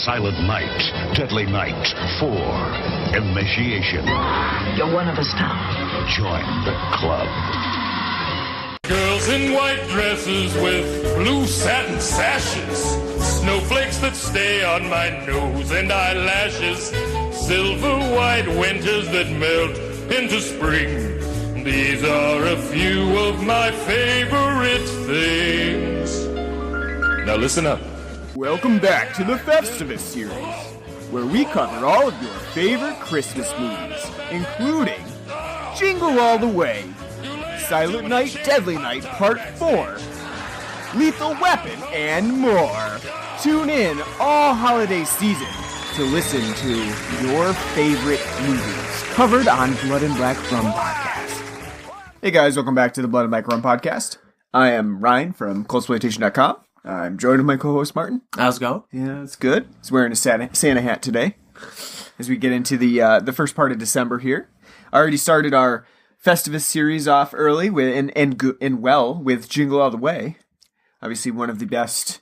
Silent Night, Deadly Night 4, Initiation. You're one of us now. Join the club. Girls in white dresses with blue satin sashes, snowflakes that stay on my nose and eyelashes, silver white winters that melt into spring. These are a few of my favorite things. Now listen up. Welcome back to the Festivus series, where we cover all of your favorite Christmas movies, including Jingle All the Way, Silent Night, Deadly Night Part 4, Lethal Weapon, and more. Tune in all holiday season to listen to your favorite movies covered on Blood and Black Rum Podcast. Hey guys, welcome back to the Blood and Black Rum Podcast. I am Ryan from ColdSploitation.com. I'm joined with my co-host Martin. How's it going? Yeah, it's good. He's wearing a Santa hat today as we get into the first part of December here. I already started our Festivus series off early with Jingle All the Way. Obviously one of the best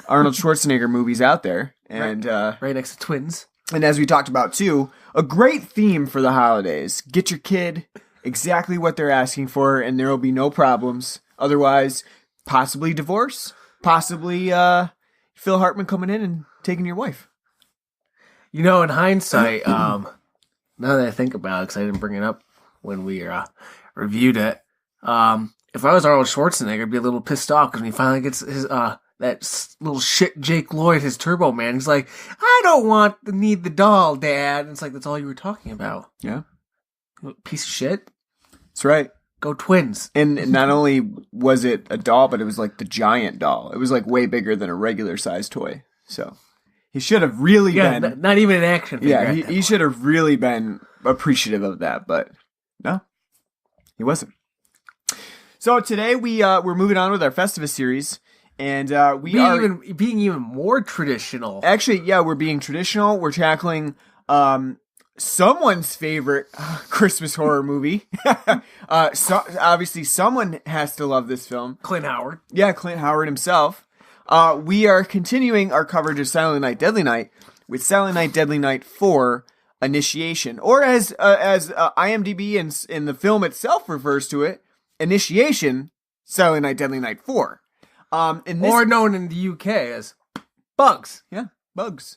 Arnold Schwarzenegger movies out there. And right next to Twins. And as we talked about too, a great theme for the holidays. Get your kid exactly what they're asking for and there will be no problems. Otherwise, possibly divorce, possibly Phil Hartman coming in and taking your wife. You know, in hindsight, now that I think about it, because I didn't bring it up when we reviewed it, if I was Arnold Schwarzenegger, I'd be a little pissed off because when he finally gets his that little shit Jake Lloyd, his Turbo Man, he's like, I don't need the doll, Dad. And it's like, that's all you were talking about. Yeah. Piece of shit. That's right. Go Twins. And not only was it a doll, but it was like the giant doll. It was like way bigger than a regular sized toy. So he should have really been. Not even an action figure. Yeah, he should have really been appreciative of that, but no, he wasn't. So today we're moving on with our Festivus series, and being even more traditional. Actually, yeah, we're being traditional. We're tackling someone's favorite Christmas horror movie. So obviously, someone has to love this film. Clint Howard. Yeah, Clint Howard himself. We are continuing our coverage of Silent Night, Deadly Night with Silent Night, Deadly Night 4, Initiation, or as IMDb in the film itself refers to it, Initiation, Silent Night, Deadly Night 4. Or known in the UK as Bugs. Yeah, Bugs.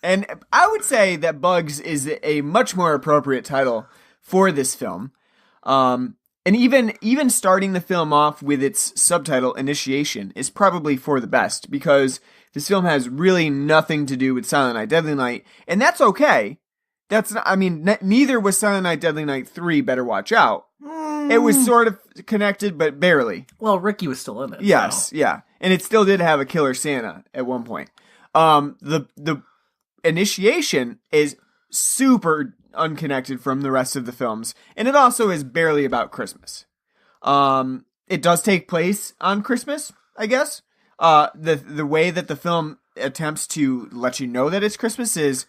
And I would say that Bugs is a much more appropriate title for this film. And even starting the film off with its subtitle, Initiation, is probably for the best, because this film has really nothing to do with Silent Night, Deadly Night, and that's okay. Neither was Silent Night, Deadly Night 3, Better Watch Out. It was sort of connected, but barely. Well, Ricky was still in it. Yes, so. Yeah. And it still did have a killer Santa at one point. The Initiation is super unconnected from the rest of the films, and it also is barely about Christmas. It does take place on Christmas, I guess. The way that the film attempts to let you know that it's Christmas is,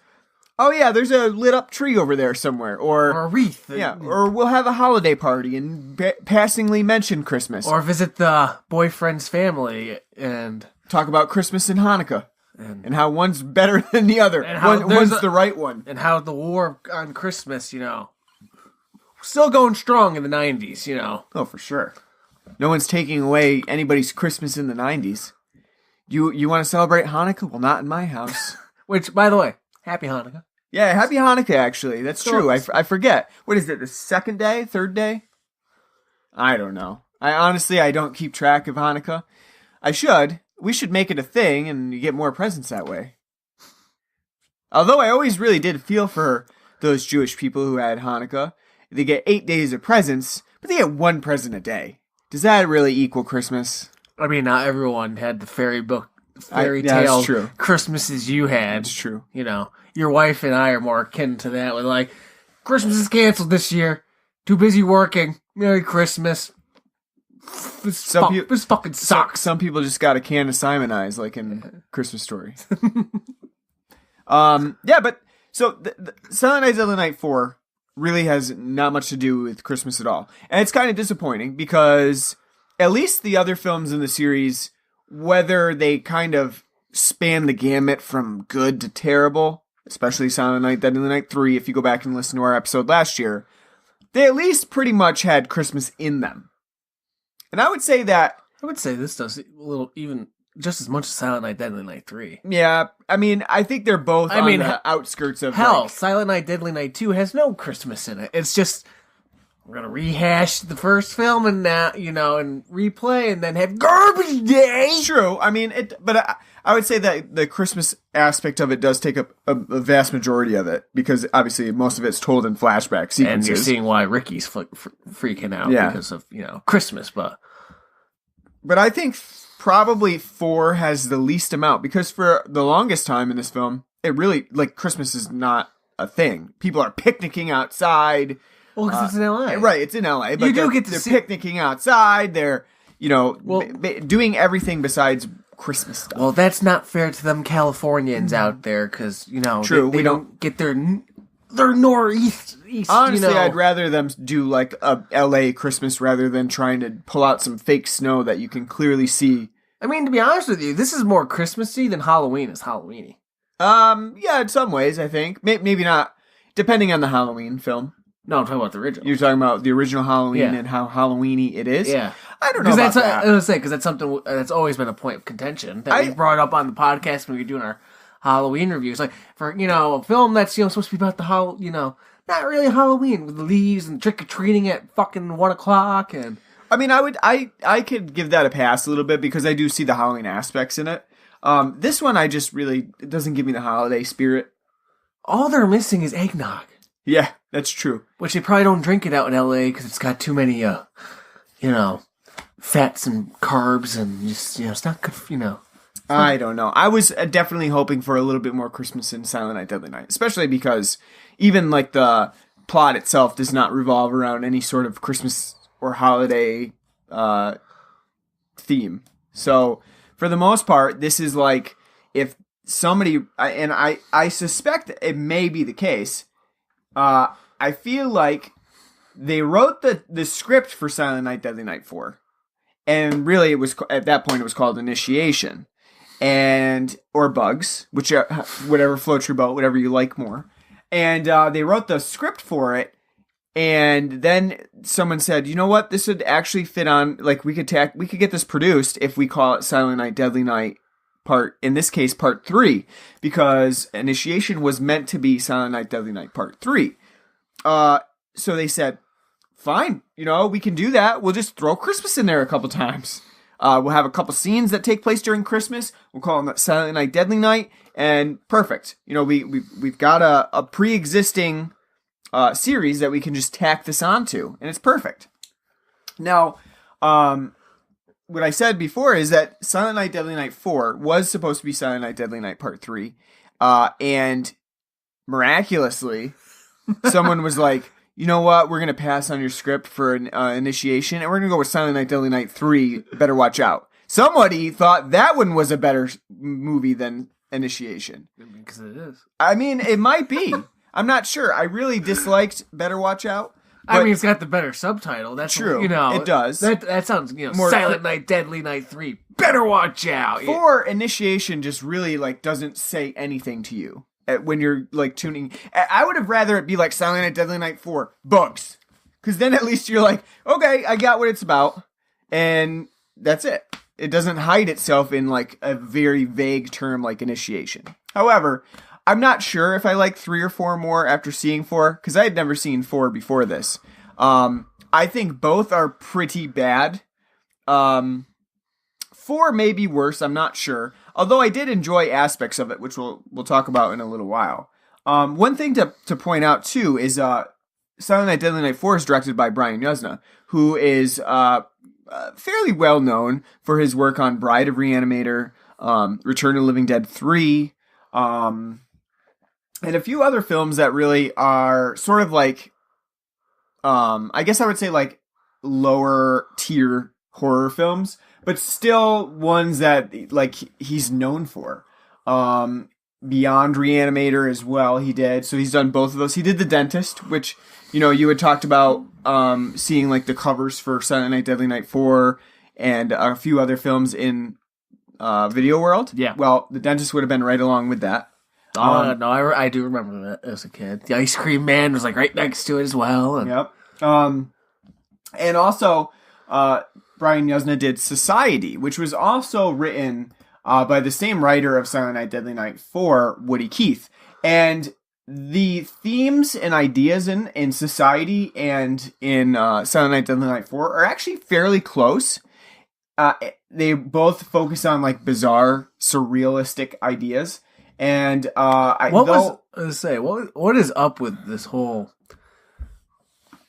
oh yeah, there's a lit up tree over there somewhere, or a wreath. Yeah, or we'll have a holiday party and passingly mention Christmas, or visit the boyfriend's family and talk about Christmas and Hanukkah. And how one's better than the other. And how one's the right one. And how the war on Christmas, still going strong in the 90s, Oh, for sure. No one's taking away anybody's Christmas in the 90s. You want to celebrate Hanukkah? Well, not in my house. Which, by the way, happy Hanukkah. Yeah, happy Hanukkah, actually. That's true. I forget. What is it, the second day? Third day? I don't know. I don't keep track of Hanukkah. I should. We should make it a thing, and you get more presents that way. Although I always really did feel for those Jewish people who had Hanukkah. They get 8 days of presents, but they get one present a day. Does that really equal Christmas? I mean, not everyone had the fairy tale true. Christmases you had. It's true. Your wife and I are more akin to that. We're like, Christmas is canceled this year. Too busy working. Merry Christmas. This fucking sucks. Some people just got a can of Simon Eyes, like in Christmas Story. But so the Silent Night, Deadly Night 4 really has not much to do with Christmas at all. And it's kind of disappointing because at least the other films in the series, whether they kind of span the gamut from good to terrible, especially Silent Night, Deadly Night 3, if you go back and listen to our episode last year, they at least pretty much had Christmas in them. And I would say this does a little, even just as much as Silent Night, Deadly Night 3. Yeah, I mean, I think they're both on the outskirts of... Hell, Silent Night, Deadly Night 2 has no Christmas in it. It's just... We're gonna rehash the first film and now, and replay and then have Garbage Day. True. I mean, but I would say that the Christmas aspect of it does take up a vast majority of it because obviously most of it's told in flashback sequences. And you're seeing why Ricky's freaking out because of Christmas, but I think probably 4 has the least amount because for the longest time in this film, it really Christmas is not a thing. People are picnicking outside. Well, because it's in L.A. Right, it's in L.A. But they're picnicking outside. They're, doing everything besides Christmas stuff. Well, that's not fair to them Californians out there because, True, they don't get their northeast. Honestly, I'd rather them do a L.A. Christmas rather than trying to pull out some fake snow that you can clearly see. I mean, to be honest with you, this is more Christmassy than Halloween is Halloween-y. Yeah, in some ways, I think. Maybe not, depending on the Halloween film. No, I'm talking about the original. You're talking about the original Halloween and how Halloween-y it is? Yeah. I don't know about that. I was say, because that's something that's always been a point of contention that we brought up on the podcast when we were doing our Halloween reviews. Like, for, a film that's, supposed to be about the not really Halloween with the leaves and trick-or-treating at fucking 1 o'clock and... I mean, I could give that a pass a little bit because I do see the Halloween aspects in it. This one, it doesn't give me the holiday spirit. All they're missing is eggnog. Yeah, that's true. Which they probably don't drink it out in L.A. because it's got too many, fats and carbs and just, it's not good, I don't know. I was definitely hoping for a little bit more Christmas in Silent Night, Deadly Night, especially because even, the plot itself does not revolve around any sort of Christmas or holiday theme. So, for the most part, this is if somebody, and I suspect it may be the case, I feel like they wrote the script for Silent Night, Deadly Night 4. And really, it was at that point, it was called Initiation. Or Bugs, whatever floats your boat, whatever you like more. And they wrote the script for it. And then someone said, you know what? This would actually fit on, we could get this produced if we call it Silent Night, Deadly Night in this case, part 3, because Initiation was meant to be Silent Night, Deadly Night part 3. So they said, fine, we can do that. We'll just throw Christmas in there a couple times. We'll have a couple scenes that take place during Christmas. We'll call them Silent Night, Deadly Night, and perfect. We've got a pre-existing series that we can just tack this onto, and it's perfect. Now, what I said before is that Silent Night, Deadly Night 4 was supposed to be Silent Night, Deadly Night Part 3, and miraculously, someone was like, you know what, we're going to pass on your script for an Initiation, and we're going to go with Silent Night, Deadly Night 3, Better Watch Out. Somebody thought that one was a better movie than Initiation. Because it is. I mean, it might be. I'm not sure. I really disliked Better Watch Out. I mean, it's got the better subtitle. That's true. It does. That sounds, more Silent Night, Deadly Night 3. Better watch out. For Initiation, just really doesn't say anything to you when you're tuning. I would have rather it be Silent Night, Deadly Night 4 Bugs, because then at least you're okay, I got what it's about, and that's it. It doesn't hide itself in a very vague term like Initiation. However, I'm not sure if I like 3 or 4 more after seeing 4, because I had never seen 4 before this. I think both are pretty bad. 4 may be worse, I'm not sure. Although I did enjoy aspects of it, which we'll talk about in a little while. One thing to point out, too, is Silent Night, Deadly Night 4 is directed by Brian Yuzna, who is fairly well known for his work on Bride of Reanimator, Return of the Living Dead 3, and a few other films that really are sort of I guess I would say lower tier horror films, but still ones that he's known for. Beyond Reanimator as well, he did. So he's done both of those. He did The Dentist, which, you had talked about seeing the covers for Silent Night, Deadly Night 4 and a few other films in Video World. Yeah. Well, the dentist would have been right along with that. No, I do remember that as a kid. The ice cream man was like right next to it as well. And... Yep. And also, Brian Yuzna did Society, which was also written by the same writer of Silent Night, Deadly Night 4, Woody Keith. And the themes and ideas in Society and in Silent Night, Deadly Night 4 are actually fairly close. They both focus on like bizarre, surrealistic ideas. And what is up with this whole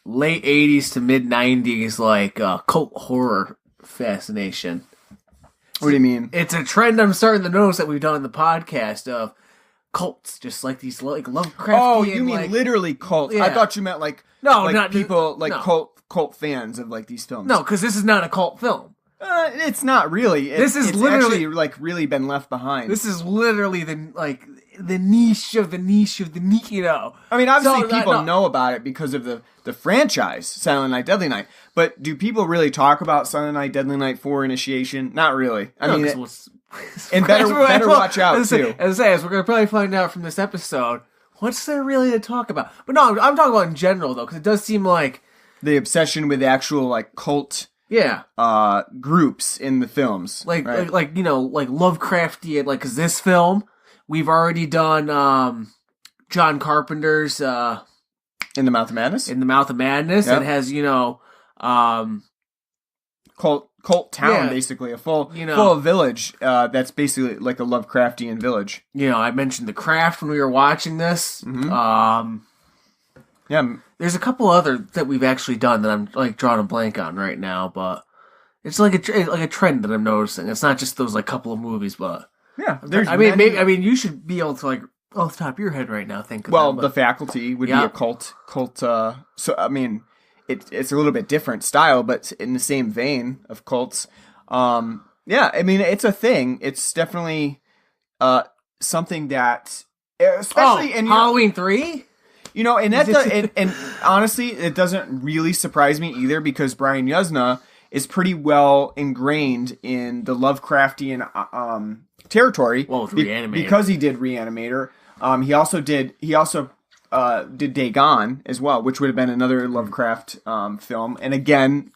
late 80s to mid 90s like cult horror fascination? What do you mean? It's a trend I'm starting to notice that we've done in the podcast of cults, just like these like Lovecraftian. Oh, you mean like, literally cults? Yeah. I thought you meant like not people like no. cult fans of like these films. No, because this is not a cult film. It's not really. It's literally actually like really been left behind. This is literally the niche of the niche of the niche. You know. I mean, obviously people know about it because of the franchise Silent Night, Deadly Night. But do people really talk about Silent Night, Deadly Night 4 Initiation? Not really. I mean, and better watch out too. As we're gonna probably find out from this episode, what's there really to talk about? But no, I'm talking about in general though, because it does seem like the obsession with actual like cult. Yeah. Groups in the films. Like Lovecraftian, like, cause this film, we've already done, John Carpenter's, In the Mouth of Madness? In the Mouth of Madness. Yep. It has, Cult town, basically. A full village, that's basically like a Lovecraftian village. I mentioned The Craft when we were watching this. Mm-hmm. Yeah. There's a couple other that we've actually done that I'm like drawing a blank on right now, but it's like a trend that I'm noticing. It's not just those like couple of movies, but yeah. You should be able to like off the top of your head right now think of them, The Faculty would be a cult. So I mean, it's a little bit different style, but in the same vein of cults. Yeah, I mean it's a thing. It's definitely something that especially in Halloween 3. And and honestly, it doesn't really surprise me either because Brian Yuzna is pretty well ingrained in the Lovecraftian territory. Well, with Reanimator. Because he did Reanimator. He also did Dagon as well, which would have been another Lovecraft film. And again,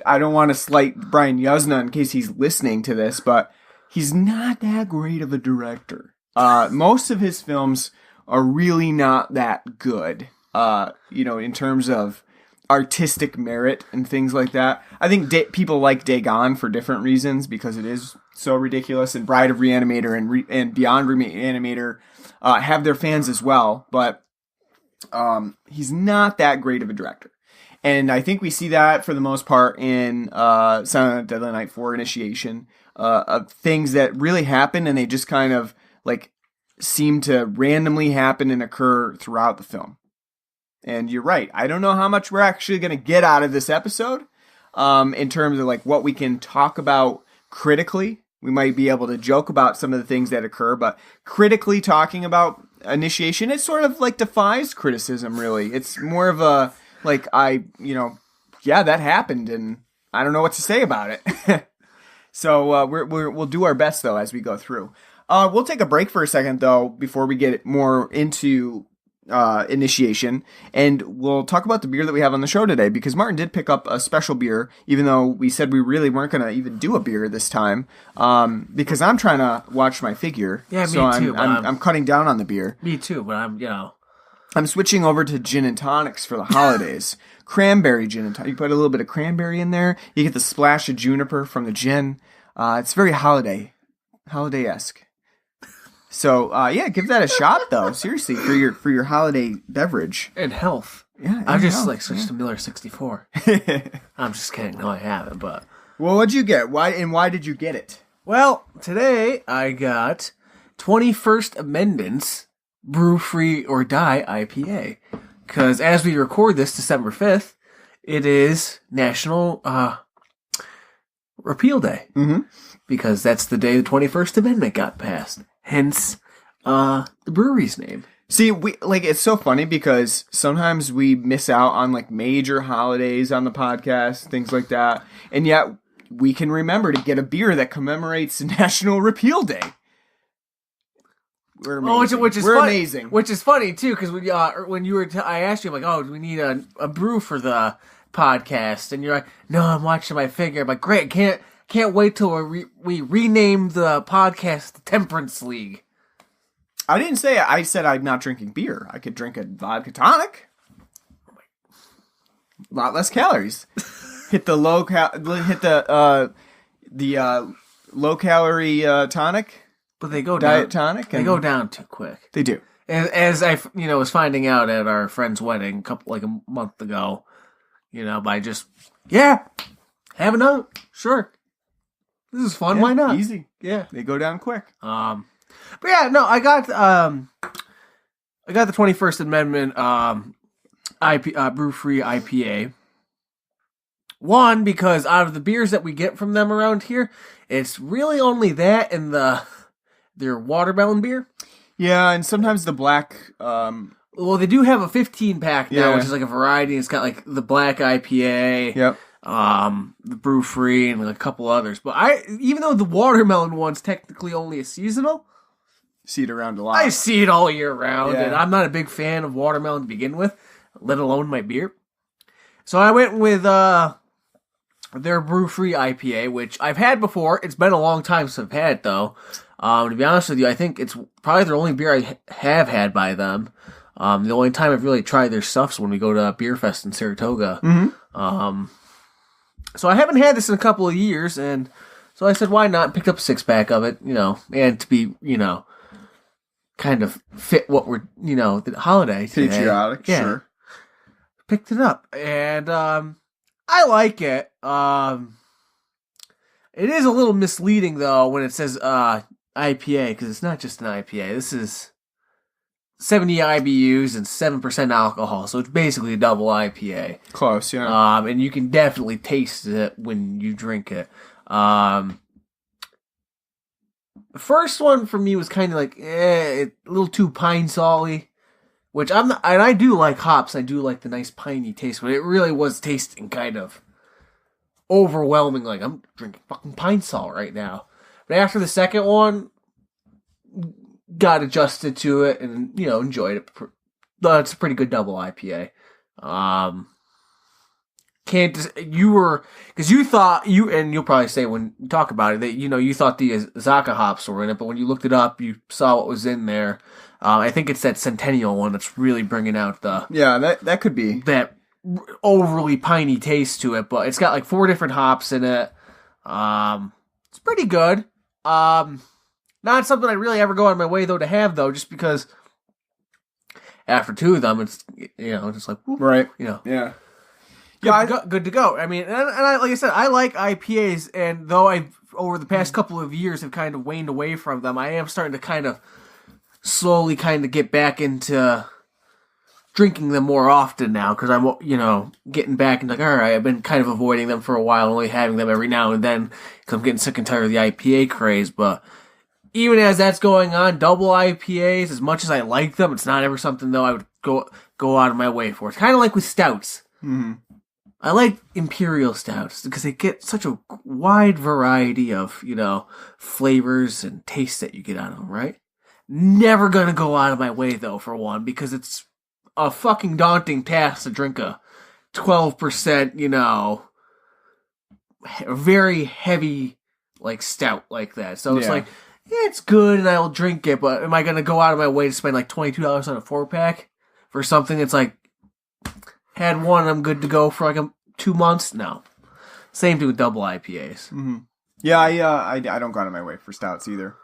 I don't want to slight Brian Yuzna in case he's listening to this, but he's not that great of a director. Most of his films are really not that good, in terms of artistic merit and things like that. I think people like Dagon for different reasons because it is so ridiculous, and Bride of Reanimator and Beyond Reanimator have their fans as well, but he's not that great of a director. And I think we see that for the most part in Silent Night, Deadly Night 4 Initiation, of things that really happen and they just kind of like seem to randomly happen and occur throughout the film. And you're right. I don't know how much we're actually going to get out of this episode in terms of like what we can talk about critically. We might be able to joke about some of the things that occur, but critically talking about Initiation, it sort of like defies criticism, really. It's more of a like, that happened and I don't know what to say about it. So we'll do our best though as we go through. We'll take a break for a second, though, before we get more into Initiation, and we'll talk about the beer that we have on the show today, because Martin did pick up a special beer, even though we said we really weren't going to even do a beer this time, because I'm trying to watch my figure. Yeah, me so too. I'm cutting down on the beer. Me too, but I'm switching over to gin and tonics for the holidays. Cranberry gin and tonic. You put a little bit of cranberry in there, you get the splash of juniper from the gin. It's very holiday-esque. So, give that a shot, though. Seriously, for your holiday beverage. And health. Yeah, I've just switched to Miller 64. I'm just kidding. No, I haven't, but... Well, what'd you get? Why did you get it? Well, today I got 21st Amendment's Brew Free or Die IPA. Because as we record this, December 5th, it is National Repeal Day. Mm-hmm. Because that's the day the 21st Amendment got passed. Hence, the brewery's name. See, it's so funny because sometimes we miss out on like major holidays on the podcast, things like that. And yet, we can remember to get a beer that commemorates National Repeal Day. We're amazing. Which is We're funny, amazing. Which is funny too, because when you were, I asked you, I'm like, oh, do we need a brew for the podcast? And you're like, no, I'm watching my figure. I'm like, great, can't wait till we rename the podcast the Temperance League. I didn't say it. I said I'm not drinking beer. I could drink a vodka tonic. A lot less calories. Hit the low calorie tonic. But they go diet down, tonic. They go down too quick. They do. As I was finding out at our friend's wedding a month ago, by just have another, sure. This is fun. Why not? Easy. Yeah, they go down quick. But yeah, no, I got the 21st Amendment brew-free IPA. One, because out of the beers that we get from them around here, it's really only that and their watermelon beer. Yeah, and sometimes the black. Well, they do have a 15-pack now, which is like a variety. It's got like the black IPA. Yep. The brew free and a couple others. But even though the watermelon one's technically only a seasonal, see it around a lot. I see it all year round, Yeah. and I'm not a big fan of watermelon to begin with, let alone my beer. So I went with their brew free IPA, which I've had before. It's been a long time since I've had it, though. To be honest with you, I think it's probably the only beer I have had by them. The only time I've really tried their stuff is when we go to Beer Fest in Saratoga. Mm-hmm. So I haven't had this in a couple of years, and so I said, why not? Picked up a 6-pack of it, and to be, kind of fit what we're, the holiday today. Patriotic, sure. Picked it up, and I like it. It is a little misleading, though, when it says IPA, because it's not just an IPA. This is 70 IBUs and 7% alcohol, so it's basically a double IPA. Close, yeah. And you can definitely taste it when you drink it. The first one for me was kind of like, a little too pine salty, which I'm not, and I do like hops. I do like the nice piney taste, but it really was tasting kind of overwhelming. Like, I'm drinking fucking pine salt right now. But after the second one, got adjusted to it and, enjoyed it. It's a pretty good double IPA. Because you thought, and you'll probably say when you talk about it, that, you thought the Azacca hops were in it, but when you looked it up, you saw what was in there. I think it's that Centennial one that's really bringing out that could be. That overly piney taste to it, but it's got like 4 different hops in it. It's pretty good. Not something I really ever go out of my way though to have though, just because after 2 of them, it's just like whoop, right, yeah, good to go. I mean, and I, like I said, I like IPAs, and though I've over the past couple of years have kind of waned away from them, I am starting to kind of slowly kind of get back into drinking them more often now, because I'm, getting back and like, all right, I've been kind of avoiding them for a while, only having them every now and then, because I'm getting sick and tired of the IPA craze, but even as that's going on, double IPAs, as much as I like them, it's not ever something, though, I would go out of my way for. It's kind of like with stouts. Mm-hmm. I like imperial stouts, because they get such a wide variety of, flavors and tastes that you get out of them, right? Never gonna go out of my way, though, for one, because it's a fucking daunting task to drink a 12%, very heavy, like, stout like that. So it's like, yeah, it's good and I'll drink it, but am I going to go out of my way to spend like $22 on a 4-pack for something that's like, had one, I'm good to go for like 2 months? No. Same thing with double IPAs. Mm-hmm. Yeah, I don't go out of my way for stouts either.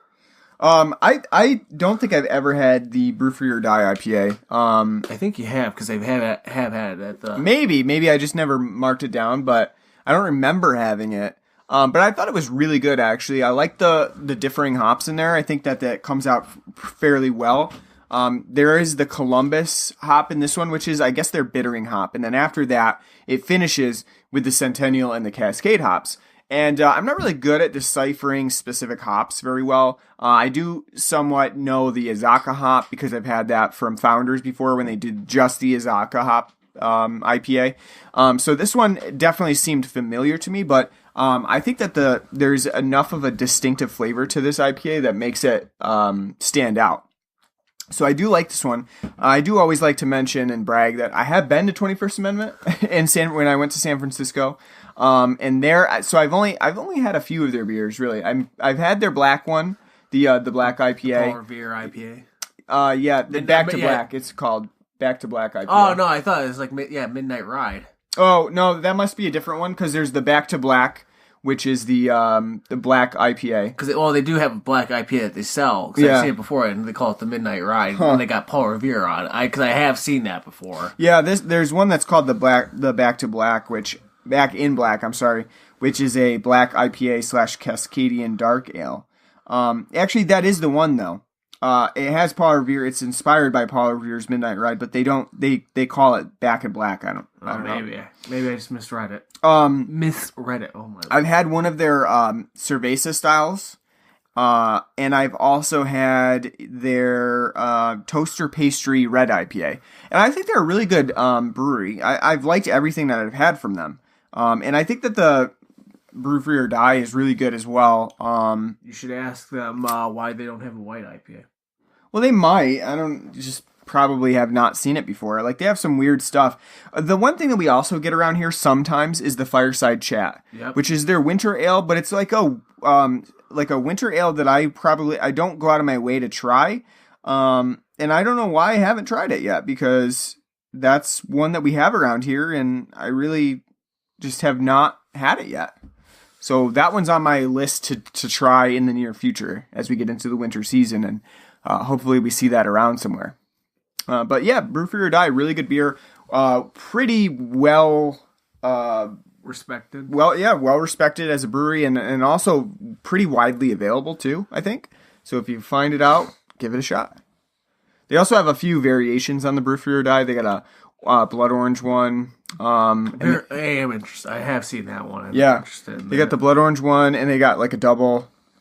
I don't think I've ever had the Brew Free or Die IPA. I think you have, because they have had it at the... Maybe I just never marked it down, but I don't remember having it. But I thought it was really good, actually. I like the differing hops in there. I think that comes out fairly well. There is the Columbus hop in this one, which is, I guess, their bittering hop. And then after that, it finishes with the Centennial and the Cascade hops. And I'm not really good at deciphering specific hops very well. I do somewhat know the Azacca hop because I've had that from Founders before when they did just the Azacca hop IPA. So this one definitely seemed familiar to me, but I think that there's enough of a distinctive flavor to this IPA that makes it stand out. So I do like this one. I do always like to mention and brag that I have been to 21st Amendment when I went to San Francisco. And there, so I've only had a few of their beers really. I've had their black one, the black IPA. Paul Revere IPA. Yeah, the Back to Black. It's called Back to Black IPA. Oh no, I thought it was like Midnight Ride. Oh no, that must be a different one because there's the Back to Black, which is the black IPA. Because they do have a black IPA that they sell. Because I've seen it before, and they call it the Midnight Ride. And they got Paul Revere on. Because I have seen that before. Yeah, there's one that's called the Back to Black, Back in Black, which is a black IPA / Cascadian Dark Ale. Actually, that is the one though. It has Paul Revere. It's inspired by Paul Revere's Midnight Ride, but they don't. They call it Back in Black. I don't know. Maybe I just misread it. Misread it. Oh my! I've had one of their cerveza styles, and I've also had their toaster pastry red IPA, and I think they're a really good brewery. I've liked everything that I've had from them, and I think that the Brew Free or Die is really good as well. You should ask them why they don't have a white IPA. Well, they might. I don't just probably have not seen it before. Like, they have some weird stuff. The one thing that we also get around here sometimes is the Fireside Chat, which is their winter ale, but it's like a winter ale that I don't go out of my way to try. And I don't know why I haven't tried it yet, because that's one that we have around here, and I really just have not had it yet. So that one's on my list to try in the near future as we get into the winter season, and hopefully we see that around somewhere. But yeah, Brew Free or Die, really good beer. Pretty well respected. Well respected as a brewery, and also pretty widely available too, I think. So if you find it out, give it a shot. They also have a few variations on the Brew Free or Die. They got a blood orange one. I am interested. I have seen that one. I'm interested in they got the blood orange one, and they got like a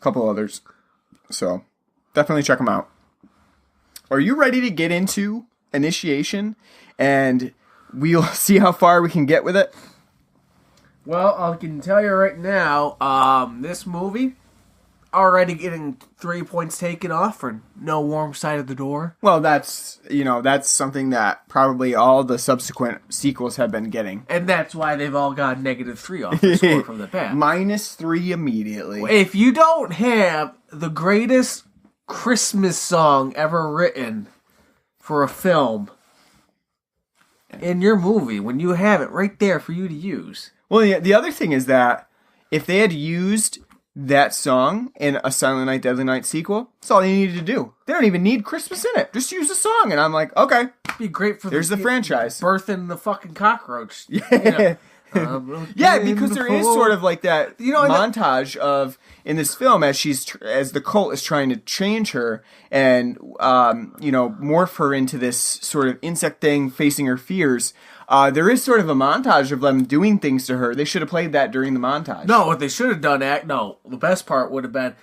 couple others. So definitely check them out. Are you ready to get into Initiation, and we'll see how far we can get with it? Well, I can tell you right now, this movie already getting 3 points taken off for no warm side of the door. Well, that's something that probably all the subsequent sequels have been getting. And that's why they've all got -3 off the score from the past. -3 immediately. If you don't have the greatest Christmas song ever written for a film in your movie, when you have it right there for you to use. Well, the other thing is that if they had used that song in a Silent Night, Deadly Night sequel, that's all they needed to do. They don't even need Christmas in it. Just use the song. And I'm like, okay. It'd be great for there's the franchise. Birthing the fucking cockroach. Yeah. Yeah, because there is sort of like that montage of in this film as the cult is trying to change her and morph her into this sort of insect thing facing her fears. There is sort of a montage of them doing things to her. They should have played that during the montage. No, what they should have done, the best part would have been,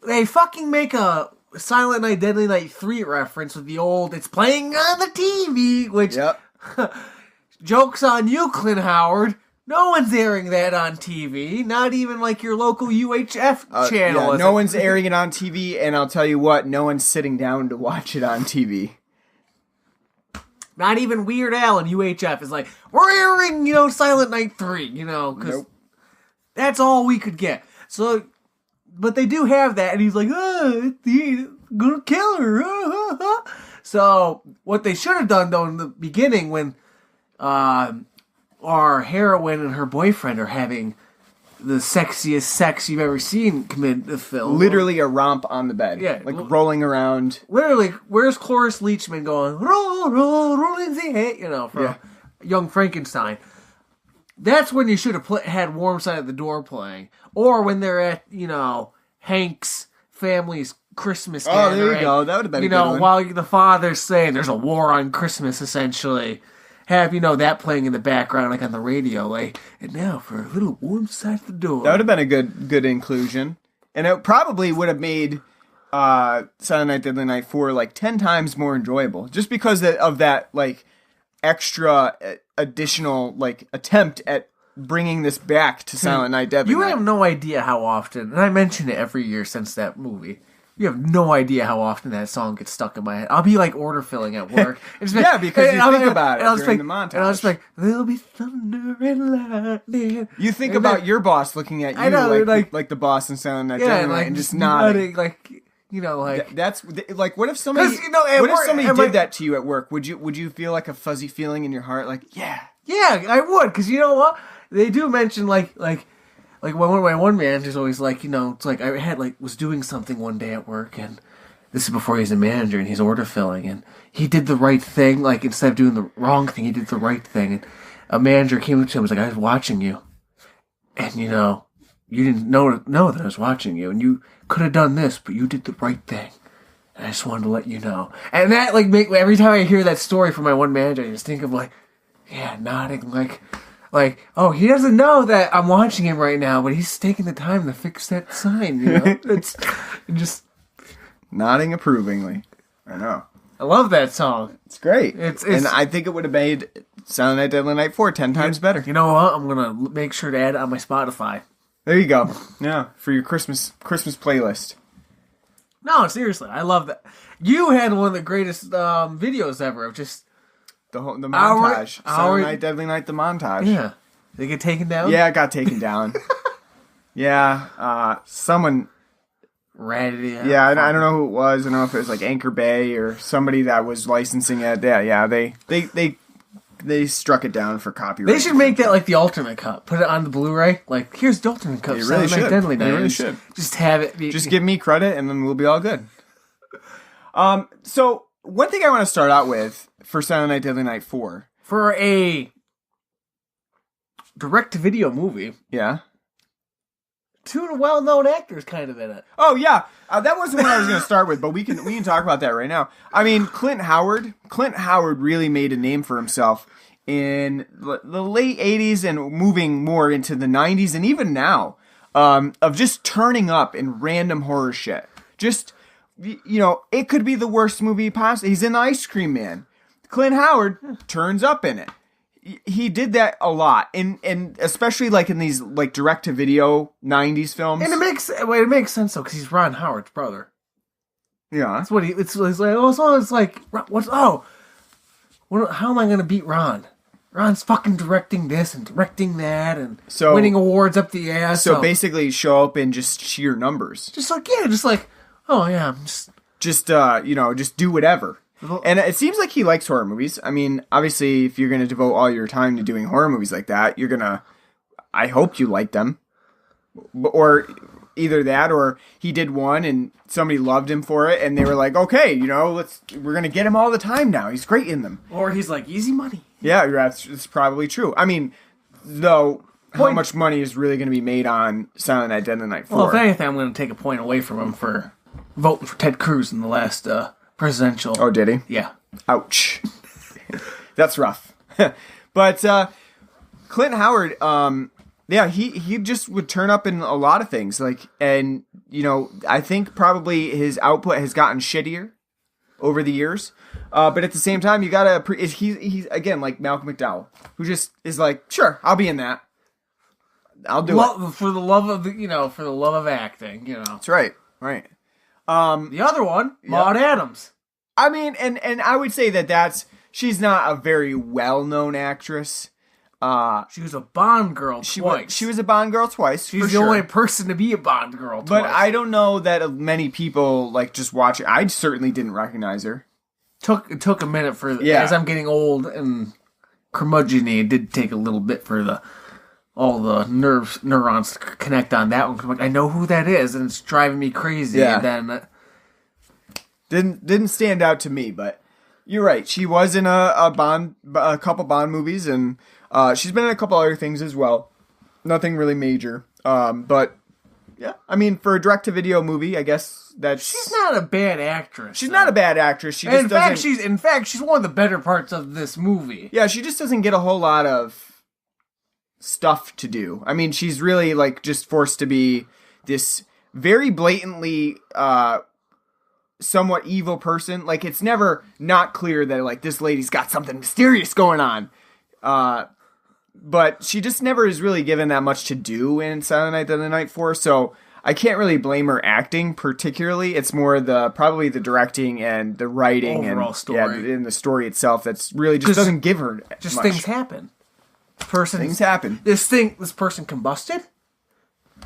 they fucking make a Silent Night, Deadly Night 3 reference with the old, it's playing on the TV, which, joke's on you, Clint Howard. No one's airing that on TV, not even like your local UHF channel. No one's airing it on TV, and I'll tell you what, no one's sitting down to watch it on TV. Not even Weird Al and UHF is like, we're airing, Silent Night 3, because that's all we could get. So, but they do have that, and he's like, it's gonna kill her. So, what they should have done, though, in the beginning, when our heroine and her boyfriend are having the sexiest sex you've ever seen commit the film. Literally a romp on the bed. Yeah. Like rolling around. Literally, where's Cloris Leachman going, roll, roll, rolling the hay, from Young Frankenstein. That's when you should have had Warm Side of the Door playing. Or when they're at, Hank's family's Christmas gathering. Oh, there you go. That would have been a good one. While the father's saying there's a war on Christmas, essentially. Have, that playing in the background, like on the radio, like, and now for a little Warm Side of the Door. That would have been a good inclusion. And it probably would have made Silent Night, Deadly Night 4 like 10 times more enjoyable. Just because of that, like, extra additional, like, attempt at bringing this back to Silent Night, Deadly You Night. have no idea how often, and I mention it every year since that movie. You have no idea how often that song gets stuck in my head. I'll be like order filling at work. It's like, Yeah, because you think about it and I'll during just the montage. And I'll just be like, there'll be thunder and lightning. You think And about then- your boss looking at you I know, like the boss in Silent Night, Yeah, Deadly and Night, like and just nodding. like, you know, like. That's like, what if somebody, 'Cause, you know, at what if work- somebody at did my- that to you at work? Would you feel like a fuzzy feeling in your heart, like, yeah? Yeah, I would, because you know what? They do mention, like one of my one managers always like, you know, it's like I had was doing something one day at work, and this is before he's a manager and he's order filling, and he did the right thing. Like, instead of doing the wrong thing, he did the right thing. And a manager came up to him and was like, I was watching you, and you know, you didn't know that I was watching you, and you could have done this, but you did the right thing. And I just wanted to let you know. And that every time I hear that story from my one manager, I just think of nodding like, oh, he doesn't know that I'm watching him right now, but he's taking the time to fix that sign, you know? It's just... Nodding approvingly. I know. I love that song. It's great. It's and I think it would have made Silent Night, Deadly Night 4 10 times better. You know what? I'm going to make sure to add it on my Spotify. There you go. Yeah, for your Christmas playlist. No, seriously, I love that. You had one of the greatest videos ever of just... The montage. Silent Night, Deadly Night, the montage. Yeah. Did it get taken down? Yeah, it got taken down. Yeah, someone... Ratted it out. Yeah, I don't know who it was. I don't know if it was like Anchor Bay or somebody that was licensing it. Yeah, they struck it down for copyright. They should make that like the ultimate cut. Put it on the Blu-ray. Like, here's the ultimate cut. They really should. Deadly They Night. really should. Just have it be... Just give me credit and then we'll be all good. So one thing I want to start out with for Silent Night, Deadly Night 4. For a direct-to-video movie, Yeah. two well-known actors kind of in it. Oh yeah, that wasn't what I was going to start with, but we can talk about that right now. I mean, Clint Howard really made a name for himself in the late 80s and moving more into the 90s and even now, of just turning up in random horror shit. Just, you know, it could be the worst movie possible. He's in Ice Cream Man. Clint Howard turns up in it. He did that a lot, and especially like in these like direct to video '90s films. And it makes sense though, because he's Ron Howard's brother. Yeah, That's what it's like. Oh, so it's like how am I gonna beat Ron? Ron's fucking directing this and directing that and winning awards up the ass. So basically, show up in just sheer numbers. Just like oh yeah, I'm just just do whatever. And it seems like he likes horror movies. I mean, obviously, if you're going to devote all your time to doing horror movies like that, I hope you like them. Or either that, or he did one and somebody loved him for it, and they were like, okay, we're going to get him all the time now. He's great in them. Or he's like, easy money. Yeah, that's probably true. I mean, though, how much money is really going to be made on Silent Night, Deadly Night 4? Well, if anything, I'm going to take a point away from him for voting for Ted Cruz in the last presidential. Oh, did he? Yeah. Ouch. That's rough. But Clint Howard, he just would turn up in a lot of things. And I think probably his output has gotten shittier over the years. But at the same time, you gotta he's again like Malcolm McDowell, who just is like, sure, I'll be in that. I'll do it for the love of acting. That's right. Right. The other one, Maud Adams. I mean, and I would say she's not a very well-known actress. She was a Bond girl twice. She was a Bond girl twice. She's the only person to be a Bond girl twice. But I don't know that many people just watch it. I certainly didn't recognize her. It took a minute as I'm getting old and curmudgeon-y, it did take a little bit for all the neurons to connect on that one. I'm like, I know who that is, and it's driving me crazy. Yeah. And then didn't stand out to me, but you're right. She was in a couple Bond movies, and she's been in a couple other things as well. Nothing really major, but yeah. I mean, for a direct-to-video movie, I guess she's not a bad actress. She's not a bad actress. She just in fact, she's one of the better parts of this movie. Yeah, she just doesn't get a whole lot of stuff to do. I mean, she's really just forced to be this very blatantly somewhat evil person. It's never not clear that this lady's got something mysterious going on. but she just never is really given that much to do in Silent Night, Deadly Night 4, so I can't really blame her acting particularly. It's more probably the directing and the writing overall and story. and the story itself that's really just doesn't give her just much. things happen. Things happen. This person combusted.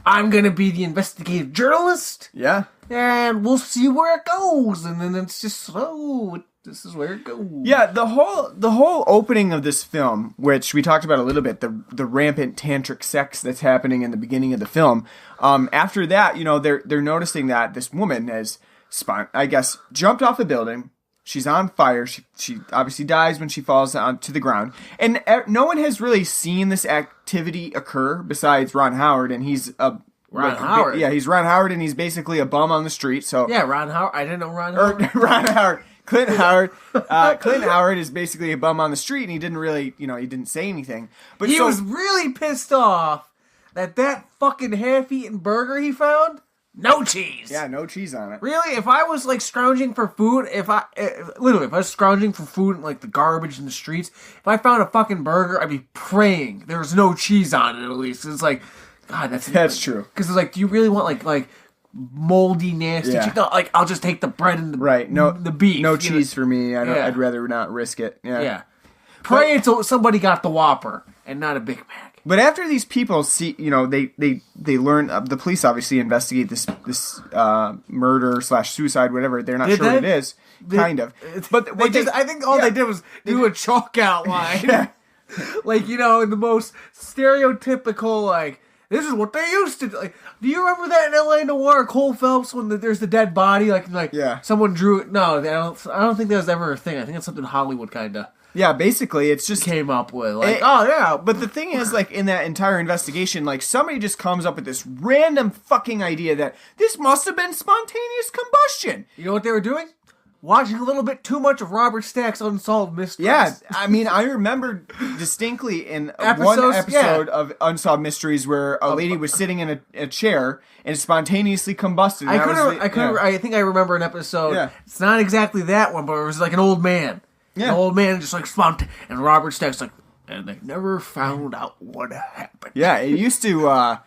I'm gonna be the investigative journalist. Yeah. And we'll see where it goes. And then it's just this is where it goes. Yeah, the whole opening of this film, which we talked about a little bit, the rampant tantric sex that's happening in the beginning of the film. After that, they're noticing that this woman has jumped off the building. She's on fire. She obviously dies when she falls onto the ground. And no one has really seen this activity occur besides Ron Howard, and he's Howard. Yeah, he's Ron Howard, and he's basically a bum on the street. So yeah, Ron Howard. I didn't know Ron Howard. Ron Howard. Clint Howard. Clint Howard is basically a bum on the street, and he didn't really, he didn't say anything. But he was really pissed off that fucking half-eaten burger he found, no cheese. Yeah, no cheese on it. Really? If I was scrounging for food, if I was scrounging for food in the garbage in the streets, if I found a fucking burger, I'd be praying there's no cheese on it. At least it's God, that's true. Because it's do you really want like moldy, nasty cheese? No, I'll just take the bread and the beef. No cheese for me. I'd rather not risk it. Yeah. Pray until somebody got the Whopper and not a Big Mac. But after these people see, they learn. The police obviously investigate this murder / suicide, whatever. They're not sure what it is. Kind of. But I think all they did was do a chalk outline. Yeah. In the most stereotypical this is what they used to do. Do you remember that in L.A. Noire, Cole Phelps, when there's the dead body? Someone drew it. No, I don't think that was ever a thing. I think it's something Hollywood kind of. Yeah, basically, it's just came up with oh yeah. But the thing is, in that entire investigation, somebody just comes up with this random fucking idea that this must have been spontaneous combustion. You know what they were doing? Watching a little bit too much of Robert Stack's Unsolved Mysteries. Yeah, I mean, I remember distinctly in one episode of Unsolved Mysteries where a lady was sitting in a chair and spontaneously combusted. I think I remember an episode. Yeah. It's not exactly that one, but it was an old man. Yeah. An old man just and Robert Stack's and they never found out what happened. Yeah, it used to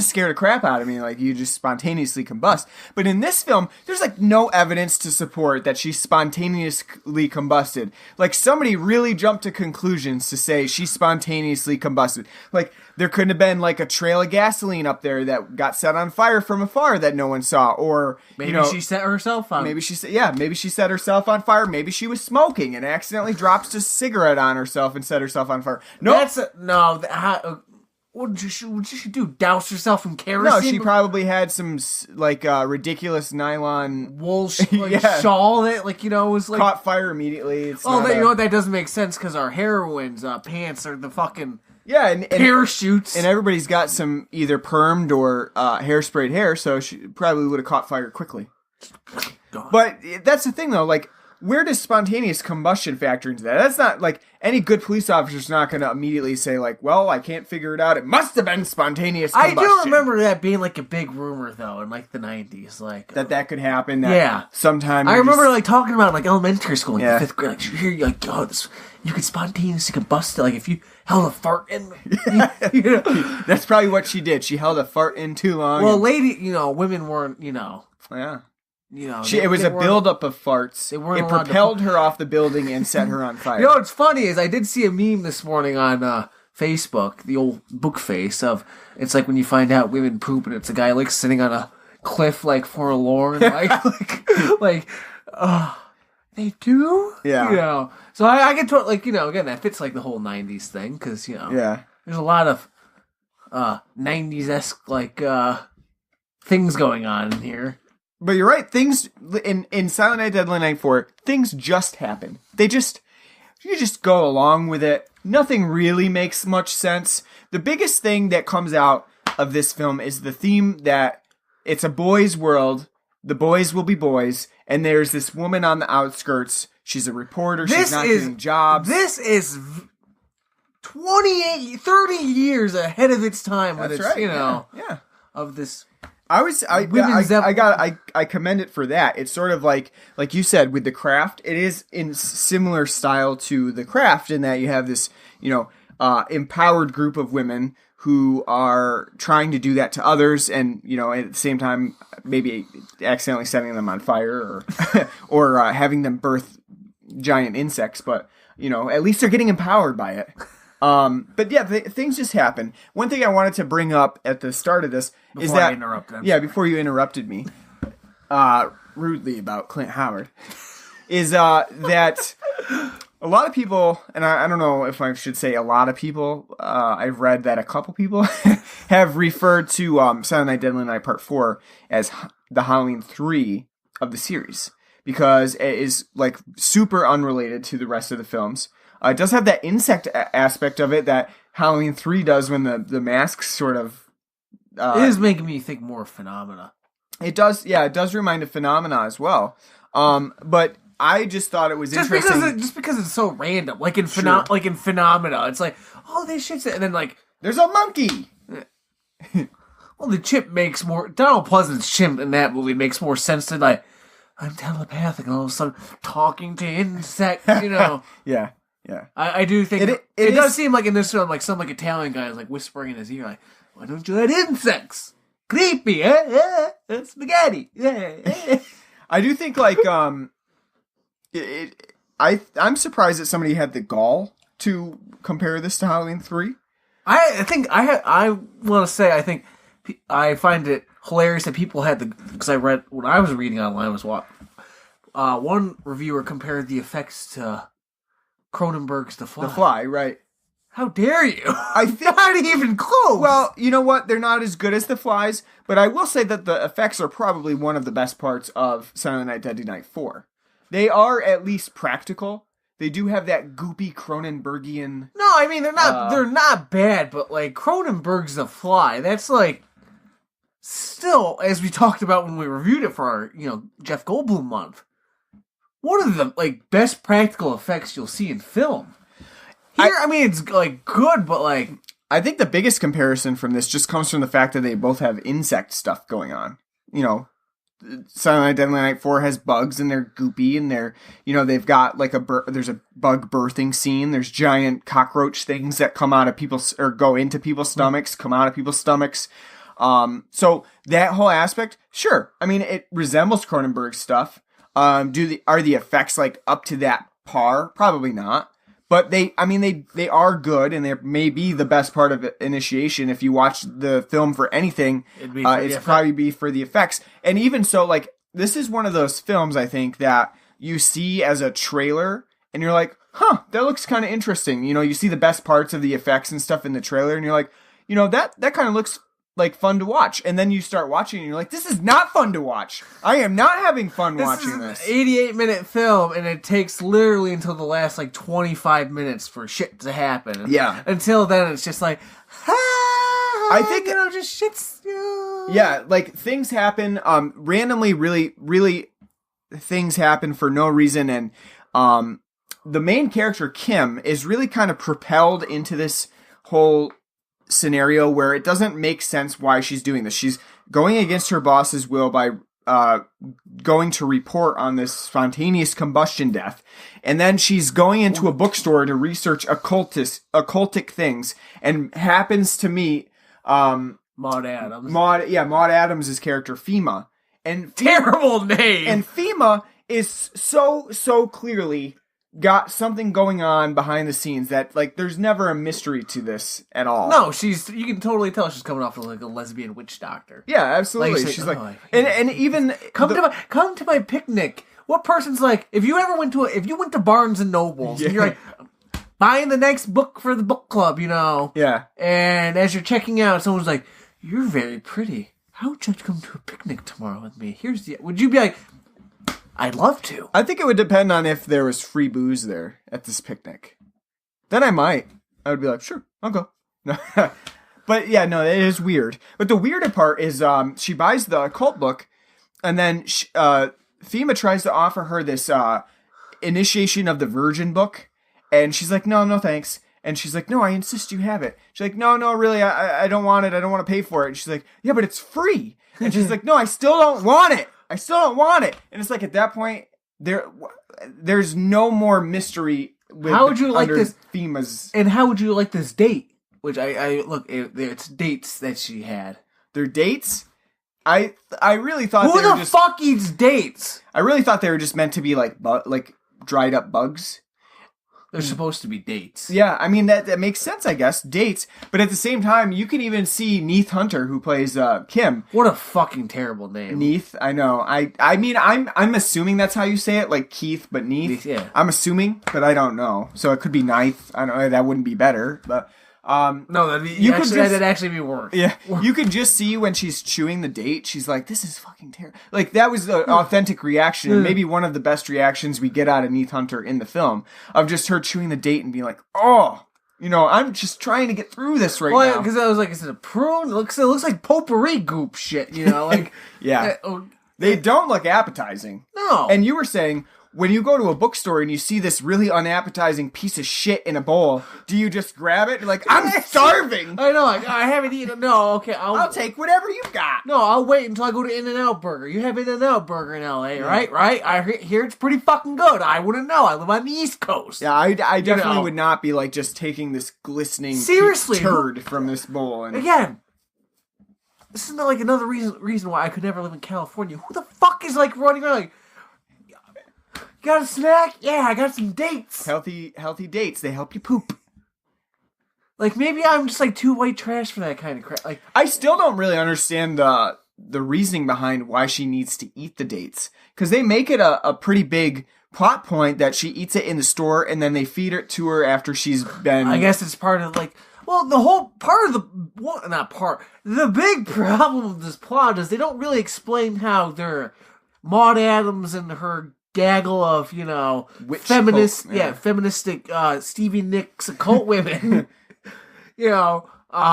scare the crap out of me, you just spontaneously combust. But in this film, there's no evidence to support that she spontaneously combusted. Somebody really jumped to conclusions to say she spontaneously combusted. There couldn't have been a trail of gasoline up there that got set on fire from afar that no one saw, or maybe she set herself on. Maybe she set herself on fire. Maybe she was smoking and accidentally dropped a cigarette on herself and set herself on fire. What did she do? Douse herself in kerosene? No, she probably had some ridiculous nylon wool shawl that was caught fire immediatally. That doesn't make sense because our heroines' pants are the fucking and parachutes, and everybody's got some either permed or hairsprayed hair, so she probably would have caught fire quickly. But that's the thing, though. Where does spontaneous combustion factor into that? That's not, any good police officer's not going to immediately say, well, I can't figure it out. It must have been spontaneous combustion. I do remember that being, a big rumor, though, in, the 90s. That could happen. Sometime. I remember, talking about, elementary school, in 5th grade. You hear, you could spontaneously combust it, if you held a fart in. That's probably what she did. She held a fart in too long. Well, women weren't, Yeah. It was a buildup of farts. It propelled her off the building and set her on fire. What's funny is I did see a meme this morning on Facebook, the old book face of, it's when you find out women poop and it's a guy sitting on a cliff forlorn, they do? Yeah. So I get to again, that fits the whole 90s thing because, yeah. There's a lot of 90s-esque things going on in here. But you're right, things in Silent Night, Deadly Night 4, things just happen. You just go along with it. Nothing really makes much sense. The biggest thing that comes out of this film is the theme that it's a boys' world, the boys will be boys, and there's this woman on the outskirts. She's a reporter, she's not getting jobs. This is 28, 30 years ahead of its time. That's right, of this... I commend it for that. It's sort of like you said with The Craft. It is in similar style to The Craft in that you have this, empowered group of women who are trying to do that to others, and at the same time maybe accidentally setting them on fire or having them birth giant insects. But at least they're getting empowered by it. But yeah, things just happen. One thing I wanted to bring up at the start of this is that before you interrupted me rudely about Clint Howard, is that a lot of people, and I don't know if I should say a lot of people, I've read that a couple people have referred to Silent Night, Deadly Night Part 4 as the Halloween 3 of the series, because it is like super unrelated to the rest of the films. It does have that insect aspect of it that Halloween 3 does when the masks sort of... it is making me think more of Phenomena. It does, yeah, it does remind of Phenomena as well. But I just thought it was interesting. Just because it's so random. Like in Phenomena, it's like, oh, this shit's... And then like... There's a monkey! Well, the chimp makes more... Donald Pleasant's chimp in that movie makes more sense than like, I'm telepathic and all of a sudden talking to insects, Yeah. Yeah, I do think it does seem like in this film, like some Italian guy is like whispering in his ear, like, "Why don't you let insects? Creepy, eh? Spaghetti." I do think like I'm surprised that somebody had the gall to compare this to Halloween 3. I think I want to say I find it hilarious that people had because I read what I was reading online was one reviewer compared the effects to Cronenberg's The Fly. The Fly, right. How dare you? I think not even close. Well, you know what? They're not as good as The Fly's, but I will say that the effects are probably one of the best parts of Silent Night, Deadly Night 4. They are at least practical. They do have that goopy Cronenbergian... No, I mean, they're not bad, but like Cronenberg's The Fly, that's like still, as we talked about when we reviewed it for our, Jeff Goldblum month, one of the like best practical effects you'll see in film. Here, I mean, it's like good, but like I think the biggest comparison from this just comes from the fact that they both have insect stuff going on. Silent Night, Deadly Night 4 has bugs and they're goopy and they're they've got like there's a bug birthing scene. There's giant cockroach things that come out of people's or go into people's stomachs, come out of people's stomachs. So that whole aspect, sure. I mean, it resembles Cronenberg stuff. Are the effects like up to that par? Probably not. But they are good, and they may be the best part of Initiation. If you watch the film for anything, it's probably be for the effects. And even so, like, this is one of those films, I think, that you see as a trailer, and you're like, huh, that looks kind of interesting. You see the best parts of the effects and stuff in the trailer, and you're like, that kind of looks like fun to watch. And then you start watching and you're like, this is not fun to watch. I am not having fun watching this. This is an 88-minute film and it takes literally until the last like 25 minutes for shit to happen. Yeah. Until then it's just like, I think just shit's yeah, like things happen randomly, really, really things happen for no reason. And the main character, Kim, is really kind of propelled into this whole scenario where it doesn't make sense why she's doing this. She's going against her boss's will by going to report on this spontaneous combustion death, and then she's going into a bookstore to research occultic things, and happens to meet Maud Adams. Maud Adams' character Fema, and terrible name. And Fema is so clearly got something going on behind the scenes that, like, there's never a mystery to this at all. No, you can totally tell she's coming off of like a lesbian witch doctor. Yeah, absolutely. She's like, and even come to my picnic. What person's like, if you went to Barnes and Nobles and you're like buying the next book for the book club, Yeah. And as you're checking out, someone's like, you're very pretty. How would you come to a picnic tomorrow with me? Would you be like, I'd love to. I think it would depend on if there was free booze there at this picnic. Then I might. I would be like, sure, I'll go. But yeah, no, it is weird. But the weirder part is she buys the occult book, and then Fema tries to offer her this Initiation of the Virgin book, and she's like, no, thanks. And she's like, no, I insist you have it. She's like, no, really, I don't want it. I don't want to pay for it. And she's like, yeah, but it's free. And she's like, no, I still don't want it. And it's like, at that point, there's no more mystery how would you like this themas? And how would you like this date? Which I look, it's dates that she had. Their dates? I really thought Who the fuck eats dates? I really thought they were just meant to be like dried up bugs. They're supposed to be dates. Yeah, I mean that makes sense, I guess. Dates, but at the same time, you can even see Neith Hunter, who plays Kim. What a fucking terrible name. Neith, I know. I mean, I'm assuming that's how you say it, like Keith, but Neith. Yeah. I'm assuming, but I don't know. So it could be Ninth. I don't know. That wouldn't be better, but. No, that'd actually be worse. Yeah, you could just see when she's chewing the date, she's like, "This is fucking terrible." Like that was the authentic reaction, and maybe one of the best reactions we get out of Neith Hunter in the film, of just her chewing the date and being like, "Oh, I'm just trying to get through this right now." Because I was like, "Is it a prune? It looks like potpourri goop shit." Like yeah, they don't look appetizing. No, and you were saying, when you go to a bookstore and you see this really unappetizing piece of shit in a bowl, do you just grab it? Like, I'm starving. I know. I haven't eaten. No, okay. I'll take whatever you got. No, I'll wait until I go to In-N-Out Burger. You have In-N-Out Burger in L.A., right? Right? I hear it's pretty fucking good. I wouldn't know. I live on the East Coast. Yeah, I definitely would not be like just taking this glistening turd from this bowl. And again, this is not like another reason why I could never live in California. Who the fuck is like running around like, got a snack? Yeah, I got some dates. Healthy dates. They help you poop. Like, maybe I'm just, like, too white trash for that kind of crap. Like, I still don't really understand the reasoning behind why she needs to eat the dates. Because they make it a pretty big plot point that she eats it in the store and then they feed it to her after she's been... I guess it's part of, like... Well, the whole part of the... Well, not part. The big problem of this plot is they don't really explain how they're Maud Adams and her... gaggle of, feminist, feministic Stevie Nicks occult women, how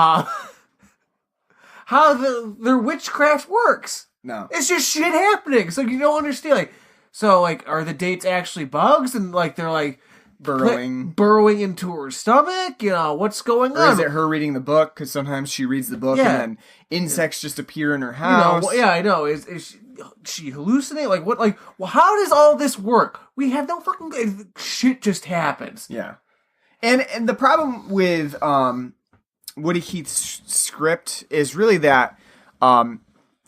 their witchcraft works. No. It's just shit happening, so you don't understand. Are the dates actually bugs, and, they're, burrowing into her stomach? What's going on? Or is it her reading the book? Because sometimes she reads the book and then insects just appear in her house. I know. Is she hallucinate? How does all this work? We have no fucking... Shit just happens. Yeah. And the problem with Woody Keith's script is really that I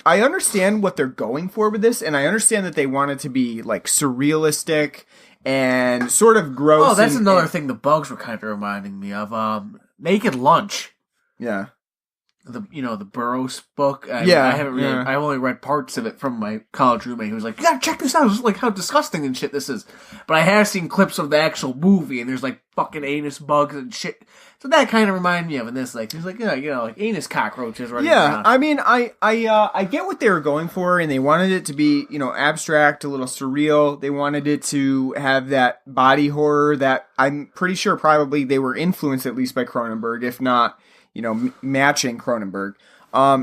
understand what they're going for with this, and I understand that they want it to be, surrealistic and sort of gross. Oh, that's another thing the bugs were kind of reminding me of. Naked Lunch. Yeah. The Burroughs book. I haven't really. Yeah. I only read parts of it from my college roommate who was like, "You gotta check this out. It's like how disgusting and shit this is." But I have seen clips of the actual movie, and there's fucking anus bugs and shit. So that kind of reminded me of in this. There's anus cockroaches running around. I mean, I get what they were going for, and they wanted it to be abstract, a little surreal. They wanted it to have that body horror that I'm pretty sure probably they were influenced at least by Cronenberg, if not. Matching Cronenberg.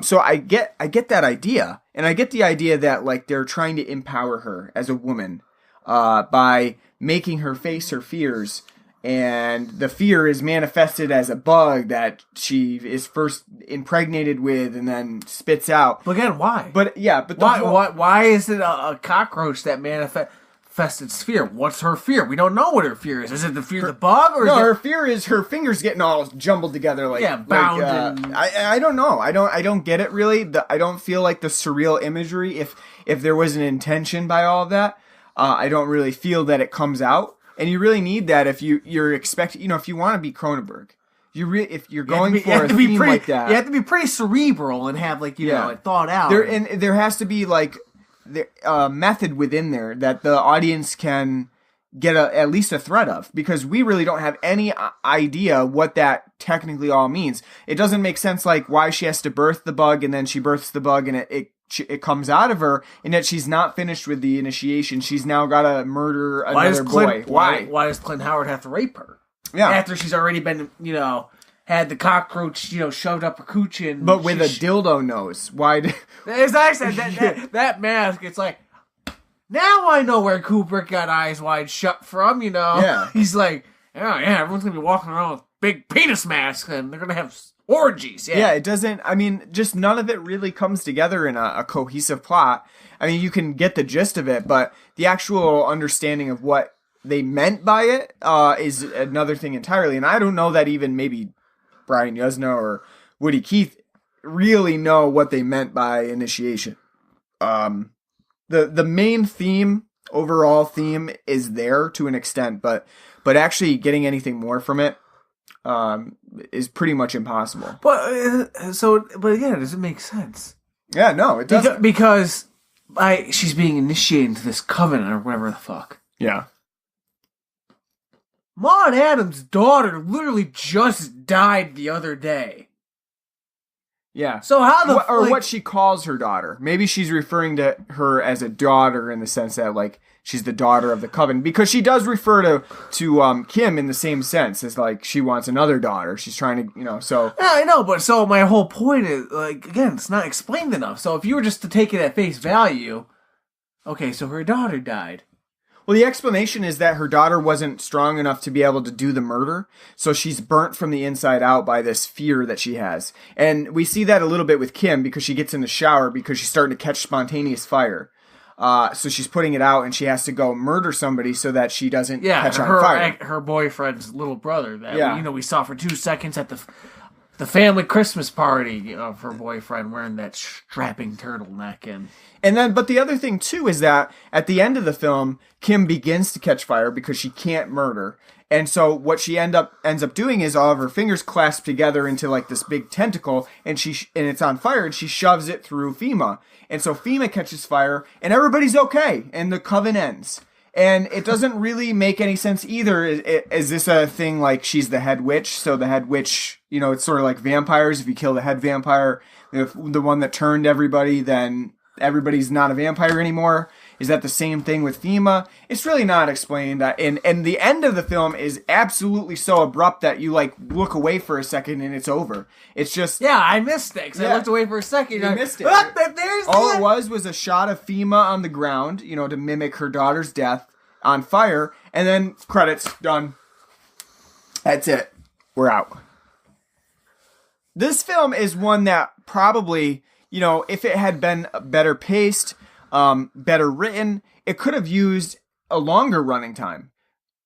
So I get that idea. And I get the idea that, they're trying to empower her as a woman, by making her face her fears. And the fear is manifested as a bug that she is first impregnated with and then spits out. But again, why? But, yeah, but why is it a cockroach that manifested fear? What's her fear? We don't know what her fear is. Is it the fear of the bug? Or her fear is her fingers getting all jumbled together. Bound. I don't know. I don't get it really. I don't feel like the surreal imagery, if there was an intention by all of that, I don't really feel that it comes out. And you really need that if you're expecting, if you want to be Cronenberg. If you're going for a theme like that. You have to be pretty cerebral and have it thought out. There has to be method within there that the audience can get at least a thread of, because we really don't have any idea what that technically all means. It doesn't make sense why she has to birth the bug and then she births the bug and it comes out of her, and yet she's not finished with the initiation. She's now got to murder another boy. Why? Why does Clint Howard have to rape her? Yeah. After she's already been, had the cockroach, shoved up her cooch and... But with a dildo nose. Why? As I said, that mask, it's like, now I know where Kubrick got Eyes Wide Shut from, Yeah. He's like, everyone's going to be walking around with big penis masks, and they're going to have orgies. Yeah, it doesn't, just none of it really comes together in a cohesive plot. You can get the gist of it, but the actual understanding of what they meant by it is another thing entirely. And I don't know that even maybe Brian Yuzna or Woody Keith really know what they meant by initiation. The main theme, overall theme, is there to an extent, but actually getting anything more from it is pretty much impossible. But again, it doesn't make sense. Yeah, no, it doesn't. Because she's being initiated into this covenant or whatever the fuck. Yeah. Maude Adams' daughter literally just died the other day. Yeah. So how what she calls her daughter. Maybe she's referring to her as a daughter in the sense that, like, she's the daughter of the coven. Because she does refer to Kim in the same sense as, like, she wants another daughter. She's trying to, so... Yeah, I know, but so my whole point is, like, again, it's not explained enough. So if you were just to take it at face value, okay, so her daughter died. Well, the explanation is that her daughter wasn't strong enough to be able to do the murder, so she's burnt from the inside out by this fear that she has. And we see that a little bit with Kim because she gets in the shower because she's starting to catch spontaneous fire. So she's putting it out and she has to go murder somebody so that she doesn't catch on fire. Her boyfriend's little brother that we saw for 2 seconds at the family Christmas party of her boyfriend wearing that strapping turtleneck But the other thing too is that at the end of the film, Kim begins to catch fire because she can't murder. And so what she ends up doing is all of her fingers clasp together into like this big tentacle, and it's on fire, and she shoves it through Fema. And so Fema catches fire, and everybody's okay, and the coven ends. And it doesn't really make any sense either. Is this a thing like she's the head witch? So the head witch, it's sort of like vampires. If you kill the head vampire, the one that turned everybody, then everybody's not a vampire anymore. Is that the same thing with Fema? It's really not explained. And the end of the film is absolutely so abrupt that you like look away for a second and it's over. It's just... Yeah, I missed it because I looked away for a second. You missed it. All it was a shot of Fema on the ground, to mimic her daughter's death on fire. And then credits, done. That's it. We're out. This film is one that probably... if it had been better paced, better written, it could have used a longer running time.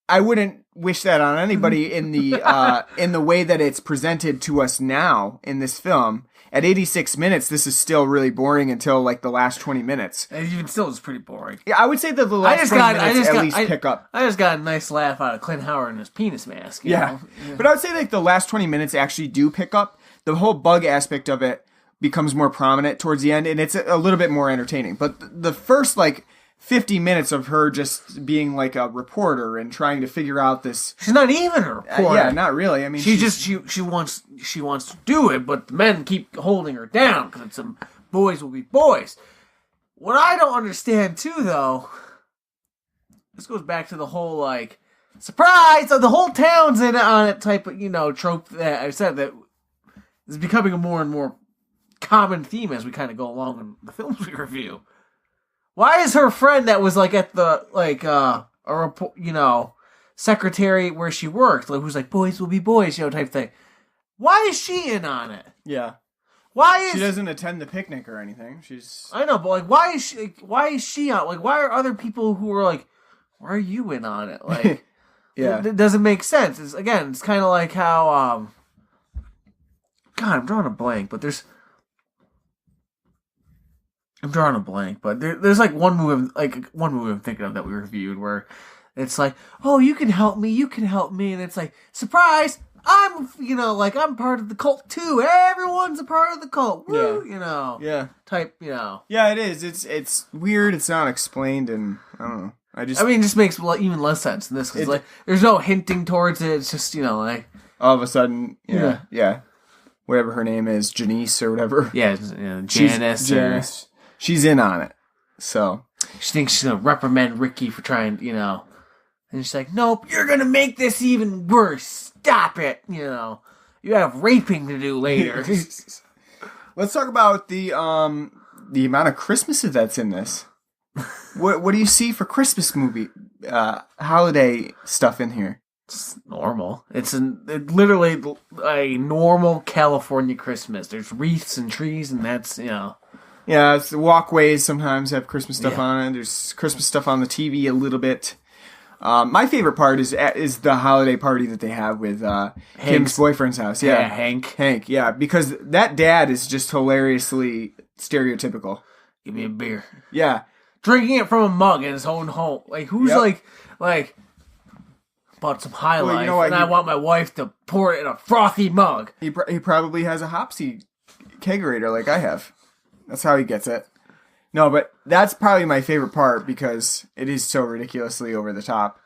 I wouldn't wish that on anybody in the way that it's presented to us now in this film. At 86 minutes, this is still really boring until like the last 20 minutes. And even still, it's pretty boring. Yeah, I would say that the last 20 minutes at least pick up. I just got a nice laugh out of Clint Howard and his penis mask. You know? But I would say like the last 20 minutes actually do pick up. The whole bug aspect of it becomes more prominent towards the end, and it's a little bit more entertaining. But the first, 50 minutes of her just being, a reporter and trying to figure out this... She's not even a reporter. Yeah, not really. I mean, she wants to do it, but the men keep holding her down, because it's some boys will be boys. What I don't understand, too, though... This goes back to the whole, surprise! So the whole town's in on it type of, trope that I said that is becoming a more and more common theme as we kind of go along in the films we review. Why is her friend that was at the secretary where she worked, who's boys will be boys, type thing? Why is she in on it? Yeah. She doesn't attend the picnic or anything. I know, but why is she on? Why are other people who are why are you in on it? Yeah, it doesn't make sense. It's kind of like how God, I'm drawing a blank, but there's one movie I'm thinking of that we reviewed where it's oh, you can help me, and it's surprise, I'm I'm part of the cult too. Everyone's a part of the cult. Woo, yeah. Type, Yeah, it is. It's weird. It's not explained, and I don't know. It just makes even less sense in this because there's no hinting towards it. It's just all of a sudden, yeah. Whatever her name is, Janice or whatever. Yeah, Janice. She's in on it. So she thinks she's gonna reprimand Ricky for trying, and she's like, "Nope, you're gonna make this even worse. Stop it." You have raping to do later. Let's talk about the amount of Christmas that's in this. What do you see for Christmas movie holiday stuff in here? It's normal. It's literally a normal California Christmas. There's wreaths and trees, and that's Yeah, it's the walkways sometimes have Christmas stuff on it. There's Christmas stuff on the TV a little bit. My favorite part is the holiday party that they have with Kim's boyfriend's house. Yeah, Hank, yeah, because that dad is just hilariously stereotypical. Give me a beer. Yeah. Drinking it from a mug in his own home. Like, who's like, bought some High Life, and I want my wife to pour it in a frothy mug. He probably has a Hopsy kegerator like I have. That's how he gets it. No, but that's probably my favorite part because it is so ridiculously over the top.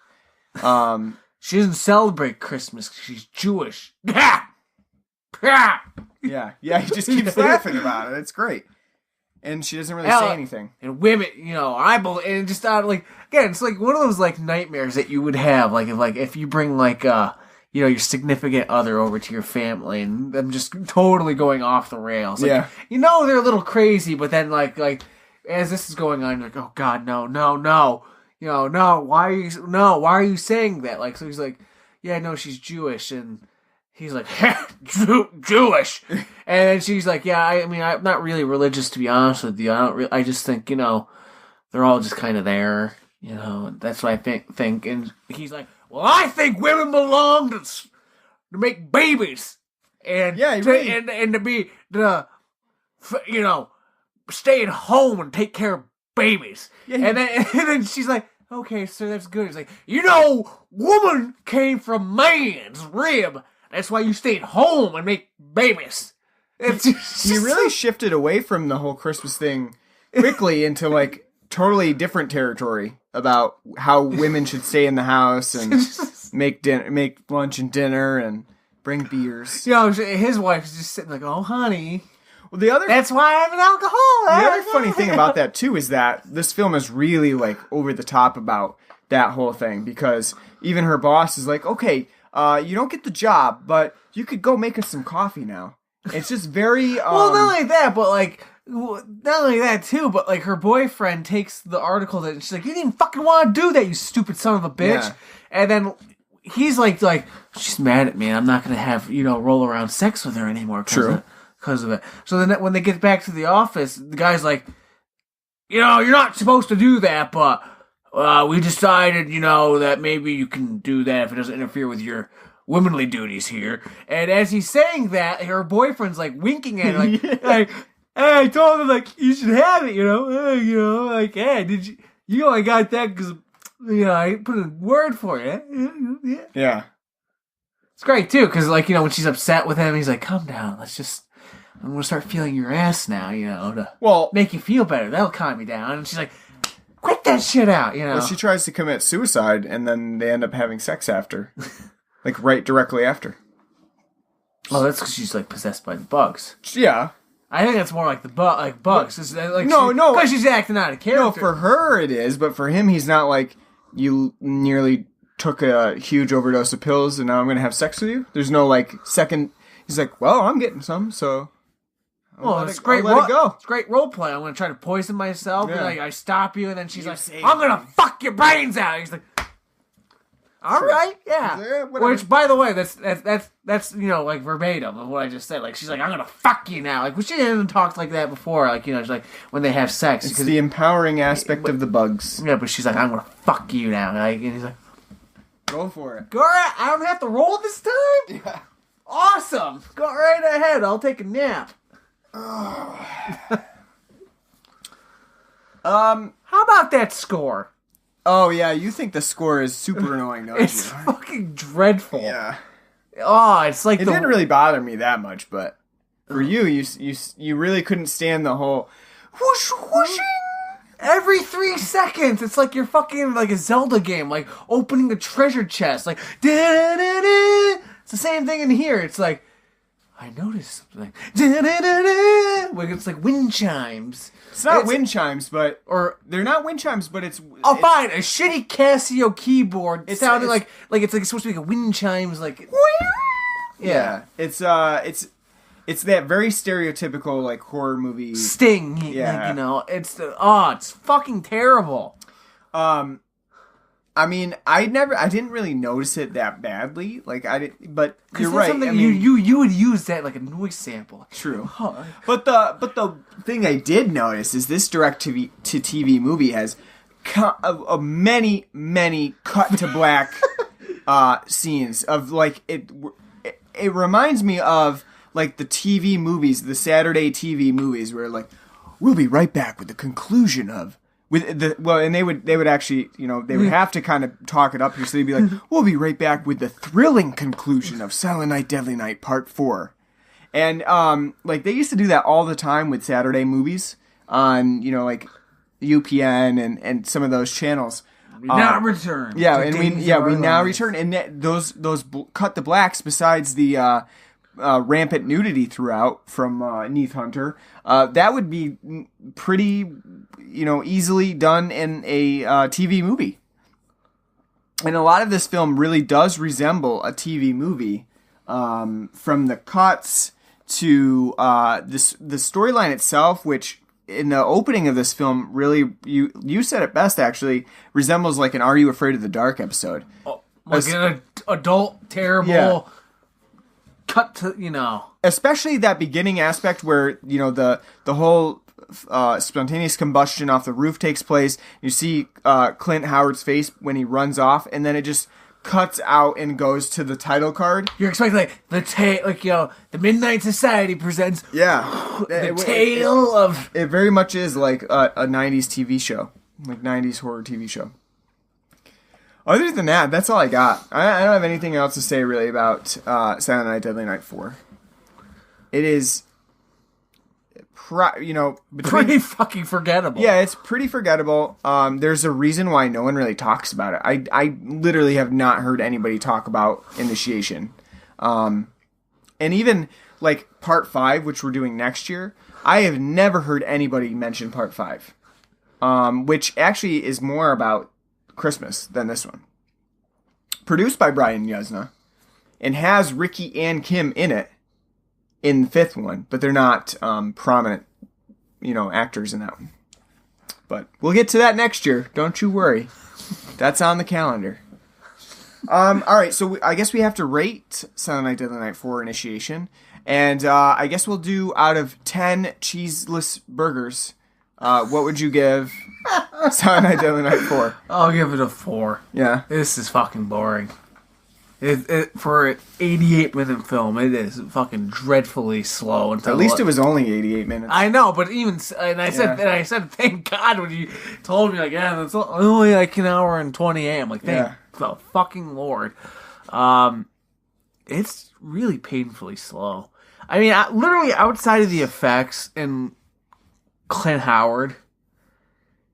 She doesn't celebrate Christmas. She's Jewish. Yeah, he just keeps laughing about it. It's great. And she doesn't really say anything. And women, I believe, and just again, it's like one of those like nightmares that you would have, if you bring your significant other over to your family, and them just totally going off the rails. Like, they're a little crazy, but then like as this is going on, you're like, oh God, no, no, why are you saying that? Like, so he's like, yeah, no, she's Jewish, and he's like, Jewish. And then she's like, yeah, I'm not really religious, to be honest with you. I just think, they're all just kind of there, that's what I think. And he's like, well, I think women belong to make babies. And, and to be, stay at home and take care of babies. Yeah, and then she's like, okay, so that's good. He's like, woman came from man's rib. That's why you stay at home and make babies. He really shifted away from the whole Christmas thing quickly into like totally different territory about how women should stay in the house and make lunch and dinner and bring beers. His wife is just sitting like, oh, honey. Well, that's why I'm an alcoholic. The other funny thing about that too is that this film is really like over the top about that whole thing because even her boss is like, okay, you don't get the job, but you could go make us some coffee now. It's just very... well, not only that, but not only that too, but her boyfriend takes the article that she's like, you didn't fucking want to do that, you stupid son of a bitch. Yeah. And then he's like, she's mad at me. I'm not going to have, roll around sex with her anymore because of it. So then when they get back to the office, the guy's like, you're not supposed to do that, but... we decided, that maybe you can do that if it doesn't interfere with your womanly duties here. And as he's saying that, her boyfriend's winking at her, hey, I told him you should have it, hey, did you? You only got that because I put a word for you. Yeah. It's great too, because when she's upset with him, he's like, calm down. I'm gonna start feeling your ass now, to make you feel better. That'll calm me down. And she's like, quit that shit out, Well, she tries to commit suicide, and then they end up having sex after. Right directly after. Oh, that's because she's, possessed by the bugs. Yeah. I think that's more like the bugs. No. Because she's acting out of character. No, for her it is, but for him, he's not like, you nearly took a huge overdose of pills, and now I'm going to have sex with you? There's no, second... He's like, well, I'm getting some, so... It's great. Let it go. It's great role play. I'm gonna try to poison myself, and I stop you, and then she's like, "I'm gonna fuck your brains out." He's like, "All right, yeah." Which, by the way, that's verbatim of what I just said. She's like, "I'm gonna fuck you now." She hasn't talked like that before. She's like when they have sex. It's the empowering aspect of the bugs. Yeah, but she's like, "I'm gonna fuck you now," and he's like, "Go for it." Go right. I don't have to roll this time. Yeah. Awesome. Go right ahead. I'll take a nap. How about that score? Oh yeah, you think the score is super annoying, don't it's you? It's fucking dreadful. Yeah. Oh, it's like it didn't really bother me that much, but for you really couldn't stand the whole whoosh whooshing every 3 seconds. It's like you're fucking like a Zelda game, opening a treasure chest, da da da. It's the same thing in here. It's like. I noticed something. It's like wind chimes. It's not wind chimes, but they're not wind chimes, but it's. Oh, fine, a shitty Casio keyboard. It sounded like it's supposed to be like a wind chimes, Yeah, it's that very stereotypical horror movie sting. Yeah, it's fucking terrible. I didn't really notice it that badly. But you're right. You would use that like a noise sample. True. But the thing I did notice is this direct to TV movie has many cut to black scenes of like it. It reminds me of like the TV movies, the Saturday TV movies, where like we'll be right back with the conclusion of and they would actually, you know, they would have to kind of talk it up here, so they'd be like, we'll be right back with the thrilling conclusion of Silent Night, Deadly Night Part 4. And like they used to do that all the time with Saturday movies on, you know, like UPN and some of those channels. We now return. Yeah, and we now return, and those cut the blacks. Besides the rampant nudity throughout from Neath Hunter, that would be pretty, you know, easily done in a TV movie. And a lot of this film really does resemble a TV movie, from the cuts to the storyline itself, which in the opening of this film, really, you said it best, actually, resembles like an Are You Afraid of the Dark episode. Oh, like an adult, terrible cut to, you know. Especially that beginning aspect where, you know, the whole spontaneous combustion off the roof takes place. You see Clint Howard's face when he runs off, and then it just cuts out and goes to the title card. You're expecting like you know, the Midnight Society presents the tale of. It very much is like a 90s TV show, like 90s horror TV show. Other than that, that's all I got. I don't have anything else to say really about Silent Night, Deadly Night 4. It is, pretty fucking forgettable. Yeah, it's pretty forgettable. There's a reason why no one really talks about it. I literally have not heard anybody talk about Initiation. And even like Part 5, which we're doing next year, I have never heard anybody mention Part 5. Which actually is more about Christmas than this one. Produced by Brian Yuzna, and has Ricky and Kim in it in the fifth one, but they're not prominent, you know, actors in that one. But we'll get to that next year. Don't you worry. That's on the calendar. All right, so I guess we have to rate Silent Night, Deadly Night 4 Initiation, and I guess we'll do out of 10 cheeseless burgers. What would you give Silent Night, Deadly Night 4? I'll give it a 4. Yeah. This is fucking boring. For an 88-minute film, it is fucking dreadfully slow. At least it was only 88 minutes. I know, but even I said thank God when you told me, like, yeah, it's only like an hour and 28. I'm like, thank the fucking Lord. It's really painfully slow. I mean, literally outside of the effects and Clint Howard,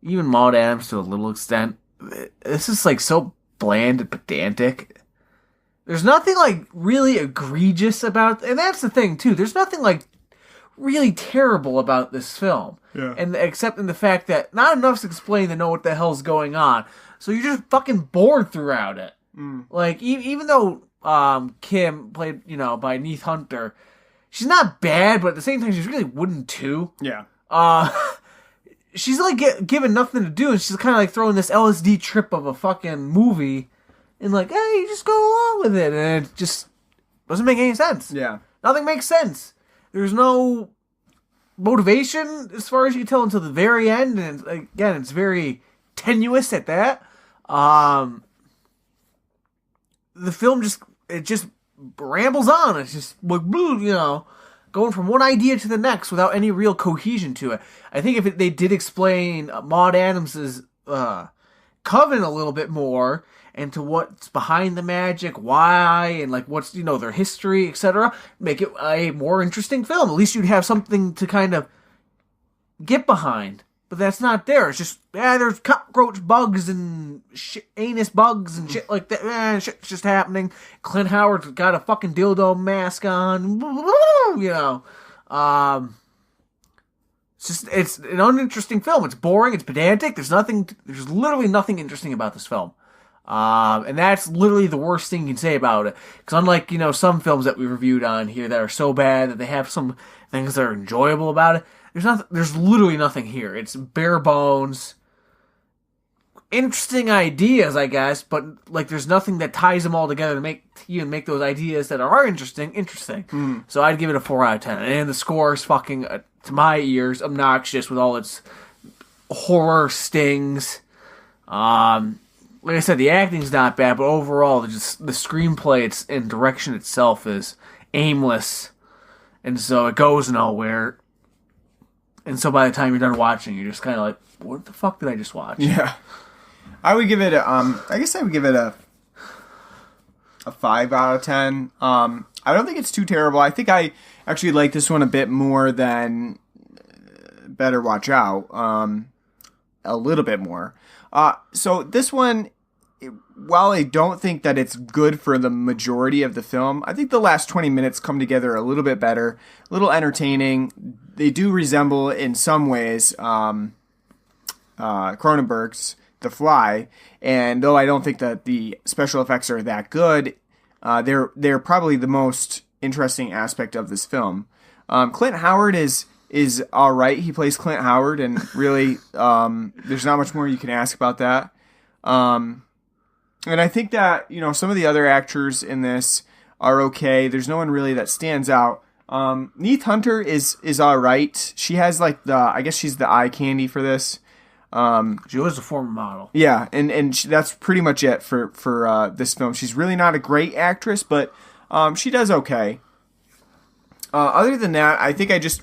even Maud Adams to a little extent, this is like so bland and pedantic. There's nothing like really egregious about, and that's the thing too. There's nothing like really terrible about this film, and except in the fact that not enough's explained to know what the hell's going on. So you're just fucking bored throughout it. Like even though Kim played, you know, by Neath Hunter, she's not bad, but at the same time she's really wooden too. Yeah. She's like given nothing to do, and she's kind of like throwing this LSD trip of a fucking movie. And like, hey, just go along with it. And it just doesn't make any sense. Yeah. Nothing makes sense. There's no motivation, as far as you can tell, until the very end. And again, it's very tenuous at that. The film just rambles on. It's just like, you know, going from one idea to the next without any real cohesion to it. I think if they did explain Maud Adams' coven a little bit more, and to what's behind the magic, why, and like what's, you know, their history, etc., make it a more interesting film. At least you'd have something to kind of get behind. But that's not there. It's just, there's cockroach bugs and anus bugs and shit like that. Shit's just happening. Clint Howard's got a fucking dildo mask on. You know. It's an uninteresting film. It's boring. It's pedantic. There's literally nothing interesting about this film. And that's literally the worst thing you can say about it. Because unlike, you know, some films that we reviewed on here that are so bad that they have some things that are enjoyable about it, there's literally nothing here. It's bare bones. Interesting ideas, I guess, but like there's nothing that ties them all together to make those ideas that are interesting. So I'd give it a 4 out of 10. And the score is fucking, to my ears, obnoxious with all its horror stings. Like I said, the acting's not bad, but overall, just the screenplay and direction itself is aimless, and so it goes nowhere. And so by the time you're done watching, you're just kind of like, what the fuck did I just watch? Yeah. I would give it a, I guess I would give it a 5 out of 10. I don't think it's too terrible. I think I actually like this one a bit more than Better Watch Out. A little bit more. So this one, while I don't think that it's good for the majority of the film, I think the last 20 minutes come together a little bit better, a little entertaining. They do resemble in some ways Cronenberg's The Fly, and though I don't think that the special effects are that good, they're probably the most interesting aspect of this film. Clint Howard is all right. He plays Clint Howard, and really, there's not much more you can ask about that. And I think that, some of the other actors in this are okay. There's no one really that stands out. Neith Hunter is all right. She has I guess she's the eye candy for this. She was a former model. Yeah, and that's pretty much it for this film. She's really not a great actress, but she does okay. Other than that, I think I just,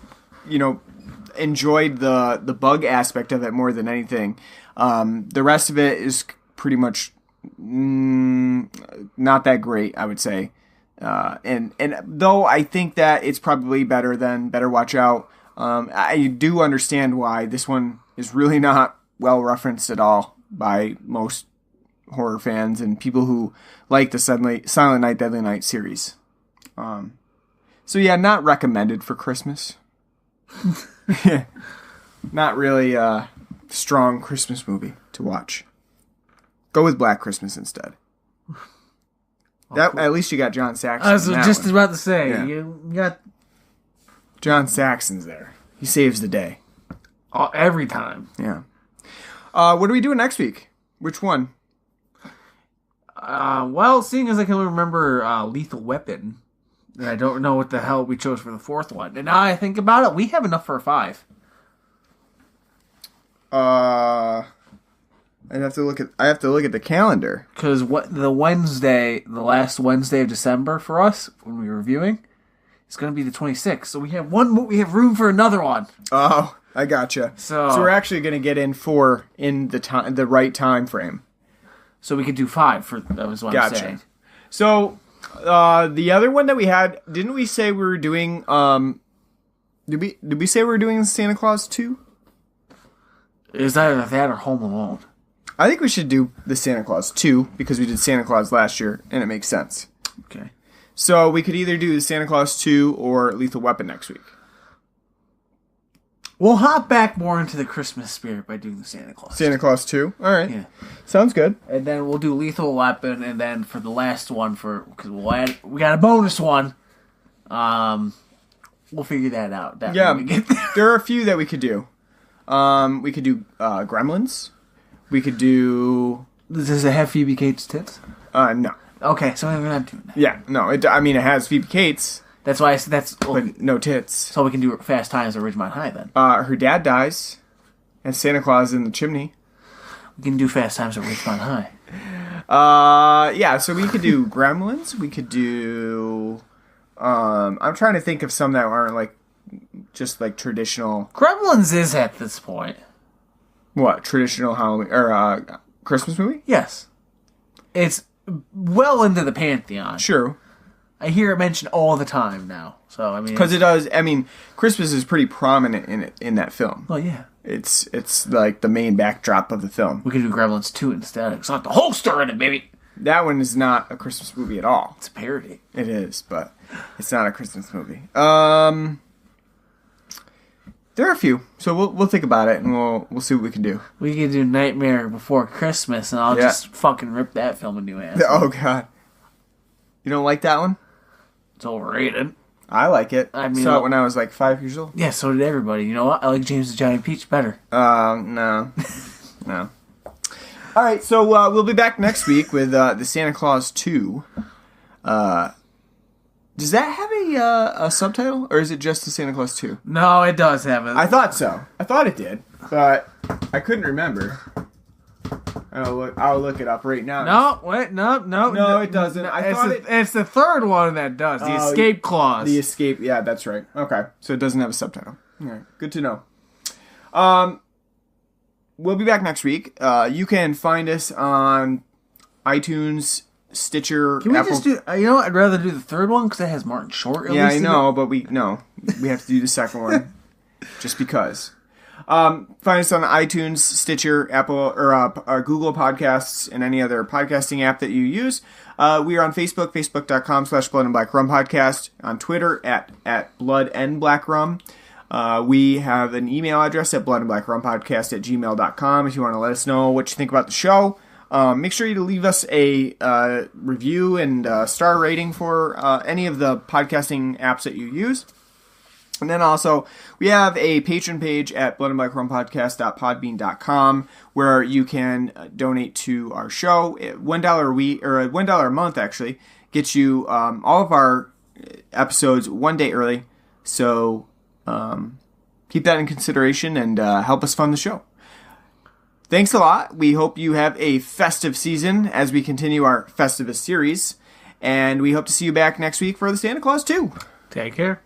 enjoyed the bug aspect of it more than anything. The rest of it is pretty much not that great, I would say. And though I think that it's probably better than Better Watch Out, I do understand why this one is really not well referenced at all by most horror fans and people who like the Silent Night, Deadly Night series. So yeah, not recommended for Christmas. Not really a strong Christmas movie to watch. Go with Black Christmas instead. At least you got John Saxon. I was just about to say, Yeah. You got John Saxon's there. He saves the day. every time. Yeah. What are we doing next week? Which one? Well, seeing as I can remember Lethal Weapon, I don't know what the hell we chose for the fourth one. And now I think about it, we have enough for a 5. I have to look at the calendar. Because the last Wednesday of December for us when we were reviewing, it's going to be the 26th. So we have we have room for another one. Oh, I gotcha. So we're actually going to get in 4 in the right time frame. So we could do 5 that was what I'm saying. So the other one that we had, didn't we say we were doing? Did we say we were doing Santa Claus 2? Is either that or Home Alone? I think we should do the Santa Claus 2 because we did Santa Claus last year and it makes sense. Okay. So we could either do the Santa Claus 2 or Lethal Weapon next week. We'll hop back more into the Christmas spirit by doing the Santa Claus. Santa Claus 2? All right. Yeah. Sounds good. And then we'll do Lethal Weapon, and then for the last one, because we got a bonus one, we'll figure that out. When we get there. There are a few that we could do. We could do Gremlins. We could do... Does it have Phoebe Cates' tits? No. Okay, so we're not doing that. Yeah, no. It has Phoebe Cates. That's why that's... But no tits. So we can do Fast Times at Ridgemont High, then. Her dad dies. And Santa Claus in the chimney. We can do Fast Times at Ridgemont High. Yeah, so we could do Gremlins. We could do... I'm trying to think of some that aren't, just traditional... Gremlins is at this point. What? Traditional Halloween... Or, Christmas movie? Yes. It's well into the pantheon. True. I hear it mentioned all the time now. So, I mean... Because it does... I mean, Christmas is pretty prominent in that film. Oh, yeah. It's the main backdrop of the film. We could do Gremlins 2 instead. It's not the holster in it, baby. That one is not a Christmas movie at all. It's a parody. It is, but it's not a Christmas movie. There are a few, so we'll think about it and we'll see what we can do. We could do Nightmare Before Christmas, and I'll just fucking rip that film a new ass. Oh God, you don't like that one? It's overrated. I like it. I mean, saw it when I was 5 years old. Yeah, so did everybody. You know what? I like James the Giant Peach better. No, no. All right, so we'll be back next week with the Santa Claus 2. Does that have a subtitle, or is it just the Santa Claus 2? No, it does have it. I thought so. I thought it did, but I couldn't remember. All I'll look it up right now. No, it doesn't. It's the third one that does the escape clause. The escape. Yeah, that's right. Okay, so it doesn't have a subtitle. All right, good to know. We'll be back next week. You can find us on iTunes, Stitcher. Can we Apple. just do? I'd rather do the third one because it has Martin Short. Yeah, I know, but we have to do the second one just because. Find us on iTunes, Stitcher, Apple, or Google Podcasts, and any other podcasting app that you use. We are on Facebook, facebook.com/Blood and Black Rum Podcast. On Twitter, at Blood and Black Rum. We have an email address at bloodandblackrumpodcast@gmail.com if you want to let us know what you think about the show. Make sure you leave us a review and star rating for any of the podcasting apps that you use. And then also, we have a patron page at bloodandblackrumpodcast.podbean.com where you can donate to our show. $1 a week, or $1 a month actually, gets you all of our episodes 1 day early. So keep that in consideration and help us fund the show. Thanks a lot. We hope you have a festive season as we continue our Festivus series. And we hope to see you back next week for the Santa Claus 2. Take care.